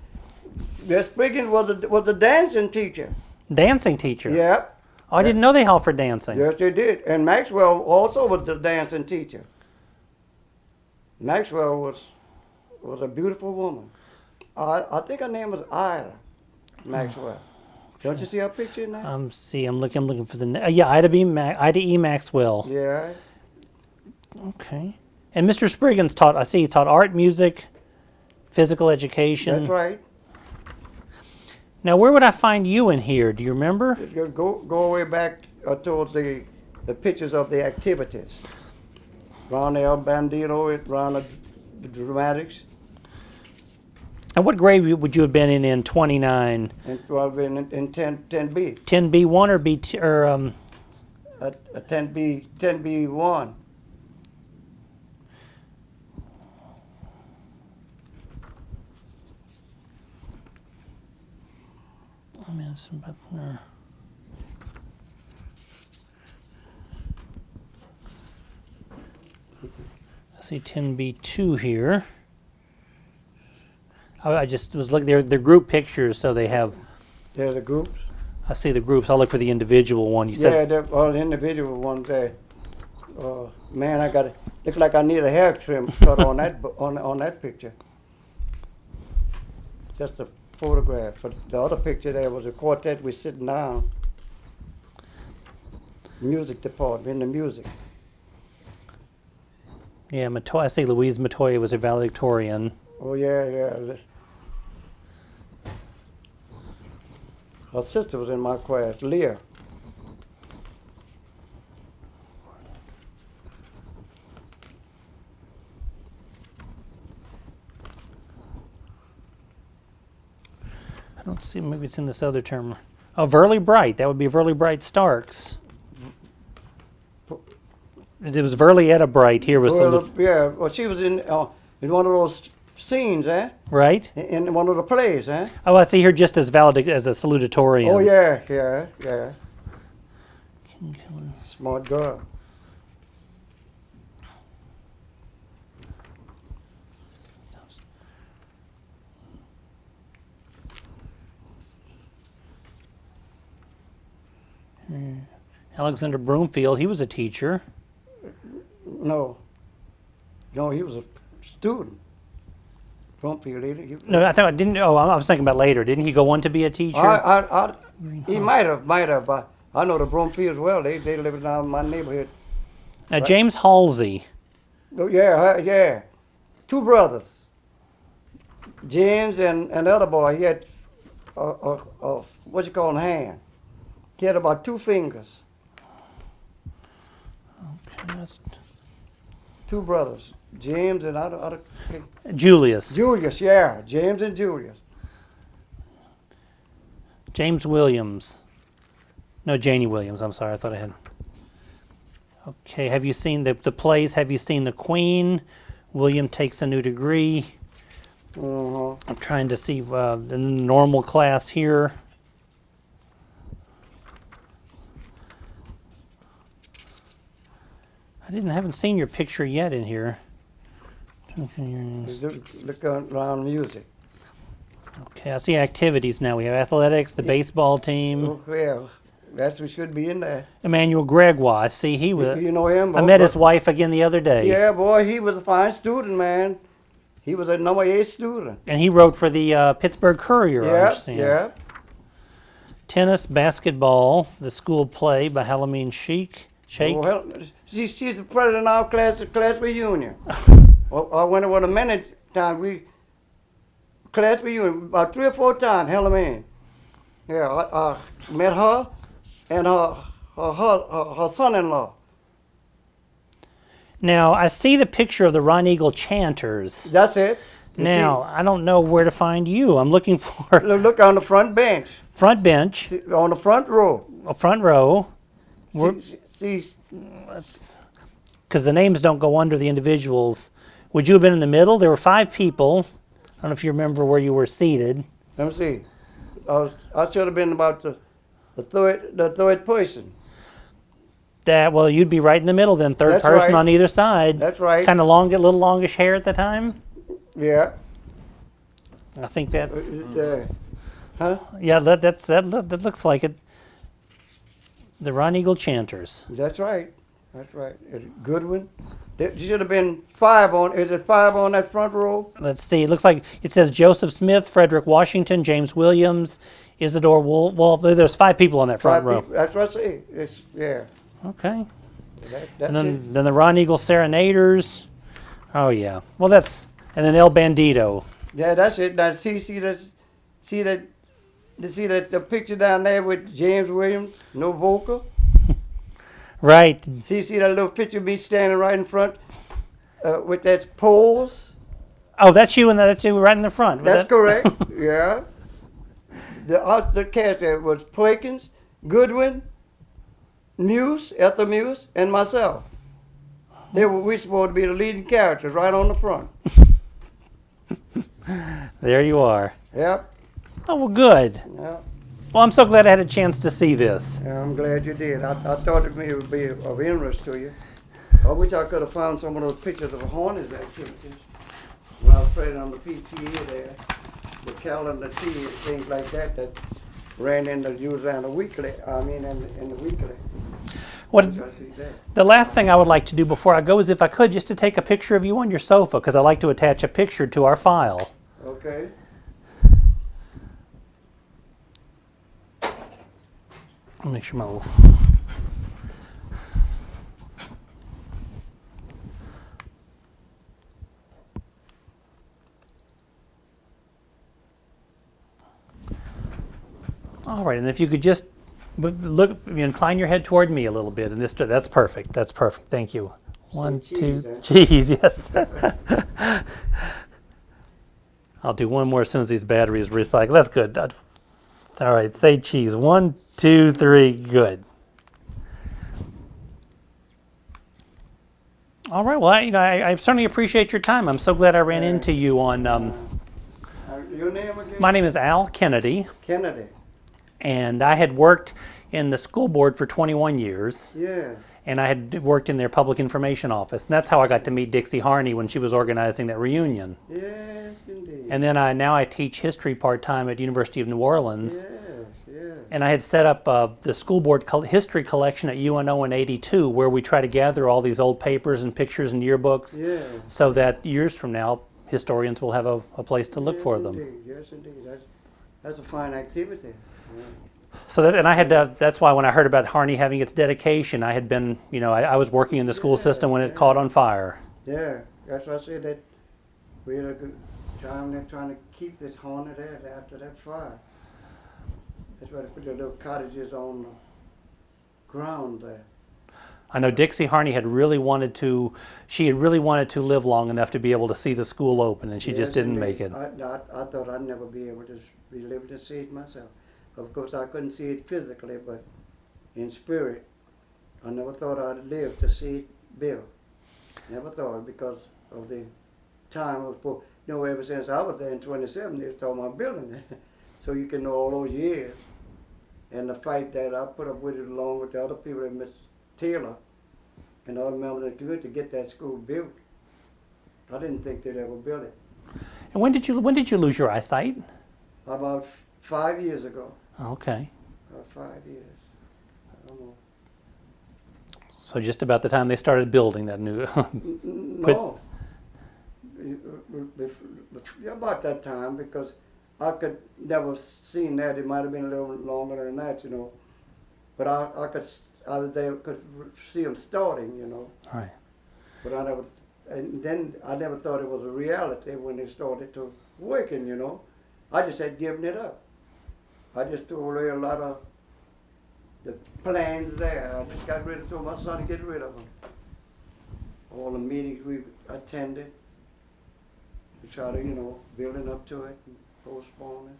Yeah, Spriggins was a dancing teacher. Dancing teacher. Yep. Oh, I didn't know they offered dancing. Yes, they did. And Maxwell also was the dancing teacher. Maxwell was a beautiful woman. I think her name was Ida Maxwell. Don't you see her picture now? See, I'm looking for the yeah, Ida E. Maxwell. Yeah. Okay. And Mr. Spriggans taught. I see he taught art, music, physical education. That's right. Now, where would I find you in here? Do you remember? Go way back towards the pictures of the activities. Around the El Bandito, around the dramatics. And what grade would you have been in 29? And well, in 10B. 10B1 or B2 or A 10B1. I see 10B2 here. I just was looking. They're group pictures, so they have. There's the groups. I see the groups. I'll look for the individual one. You Yeah, said. they're all individual ones there. Man, I got it. Look like I need a hair trim cut on that on that picture. Just a photograph. But the other picture there was a quartet. We sitting down. Music department in the music. Yeah, I see Louise Matoya was a valedictorian. Oh yeah. Her sister was in my class, Leah. I don't see. Maybe it's in this other term. Oh, Verly Bright. That would be Verly Bright Starks. It was Verly Etta Bright here with some. Yeah, well, she was in one of those scenes, Right. In one of the plays, Oh, I see her just as as a salutatorian. Oh yeah. Smart girl. Alexander Broomfield, he was a teacher. No, he was a student. Brumfield, No, I thought I didn't. Oh, I was thinking about later. Didn't he go on to be a teacher? He might have. But I know the Brumfields well. They live down in my neighborhood. Now, Right. James Halsey. Oh yeah. Two brothers. James and the other boy. He had what you call a hand. He had about 2 fingers. Okay, that's Two brothers. James and other Julius. Julius, yeah. James and Julius. James Williams. No, Janie Williams. I'm sorry. I thought I had. Okay. Have you seen the plays? Have you seen The Queen? William Takes a New Degree. Uh-huh. I'm trying to see the normal class here. Haven't seen your picture yet in here. Look around music. Okay, I see activities now. We have athletics, the baseball team. Oh, yeah, that's what should be in there. Emmanuel Gregoire. I see he was. You know him? I met his wife again the other day. Yeah, boy, he was a fine student, man. He was a number 8 student. And he wrote for the Pittsburgh Courier. I Yeah, understand. yeah. Tennis, basketball, the school play by Halamine Sheikh. Oh, hell, she's the president of our class reunion. I went over many times. Class reunion about 3 or 4 times. Hell, I mean, yeah, I met her and her son-in-law. Now I see the picture of the Ron Eagle Chanters. That's it. You Now I don't know where to find you. I'm looking for see, look on the front bench, front bench, on the front row. a front row. See, Because the names don't go under the individuals. Would you have been in the middle? There were 5 people. I don't know if you remember where you were seated. let me see. I should have been about the third person. Well, you'd be right in the middle then, third That's person right. on either side. That's right. Kind of long, a little longish hair at the time. Yeah. I think that's. Huh? Yeah, that looks like it. The Ron Eagle Chanters. That's right. That's right. Is it Goodwin? There should have been 5 on. Is it 5 on that front row? Let's see. It looks like it says Joseph Smith, Frederick Washington, James Williams, Isidore Wolf. There's 5 people on that front 5 row. people. That's what I say. It's, yeah. Okay. That's And then the Ron Eagle Serenaders. Oh yeah. Well, that's and then El Bandito. Yeah, that's it. Now see that the picture down there with James Williams, no vocal. Right. See that little picture of me standing right in front with that poles. Oh, that's you, and that's you right in the front. That's correct. Yeah. The cast there was Plakins, Goodwin, Muse, Ethel Muse, and myself. We supposed to be the leading characters right on the front. There you are. Yep. Oh well, good. Yep. Well, I'm so glad I had a chance to see this. Yeah, I'm glad you did. I thought it would be of interest to you. I wish I could have found some of those pictures of Hornets activities when I was playing on the PTA there. The calendar tea, things like that ran in the Louisiana Weekly. In the Weekly. What I see that. the last thing I would like to do before I go is, if I could, just to take a picture of you on your sofa, because I like to attach a picture to our file. Okay. I'll make sure my. All right, and if you could just incline your head toward me a little bit, and that's perfect. That's perfect. Thank you. One, cheese, two, eh? cheese. Yes. I'll do one more as soon as these batteries recycle. That's good. All right, say cheese. 1, 2, 3. Good. All right. Well, I certainly appreciate your time. I'm so glad I ran into you on. Your name again? My name is Al Kennedy, Kennedy. and I had worked in the school board for 21 years. Yeah. And I had worked in their public information office. And that's how I got to meet Dixie Harney when she was organizing that reunion. Yes, indeed. And then now I teach history part-time at University of New Orleans. Yes, yes. And I had set up the school board history collection at UNO in '82, where we try to gather all these old papers and pictures and yearbooks, Yeah. so that years from now, historians will have a place to look Yes, for them. Indeed. Yes, indeed. That's a fine activity. Yeah. So that, and I had that's why when I heard about Harney having its dedication, I had been, I was working in the school system when it caught on fire. Yeah, that's why I said that we had a good time there trying to keep this haunted there after that fire. That's why they put the little cottages on the ground there. I know Dixie Harney had really wanted to live long enough to be able to see the school open, and she just didn't make it. I thought I'd never be able to be able to see it myself. Of course, I couldn't see it physically, but in spirit, I never thought I'd live to see it built. Never thought, because of the time of, ever since I was there in 27, they was talking about building it. So you can know all those years. And the fight that I put up with it along with the other people, like Mr. Taylor and other members of the community, to get that school built. I didn't think they'd ever build it. And when did you lose your eyesight? About 5 years ago. Okay. About 5 years. I don't know. So just about the time they started building that new. No. About that time, because I could never seen that. It might have been a little longer than that, But I was there, could see them starting, Right. But I never thought it was a reality when they started to working, I just had given it up. I just threw away a lot of the plans there. I just got rid of, told my son to get rid of them. All the meetings we attended, we try to, building up to it and postpone it.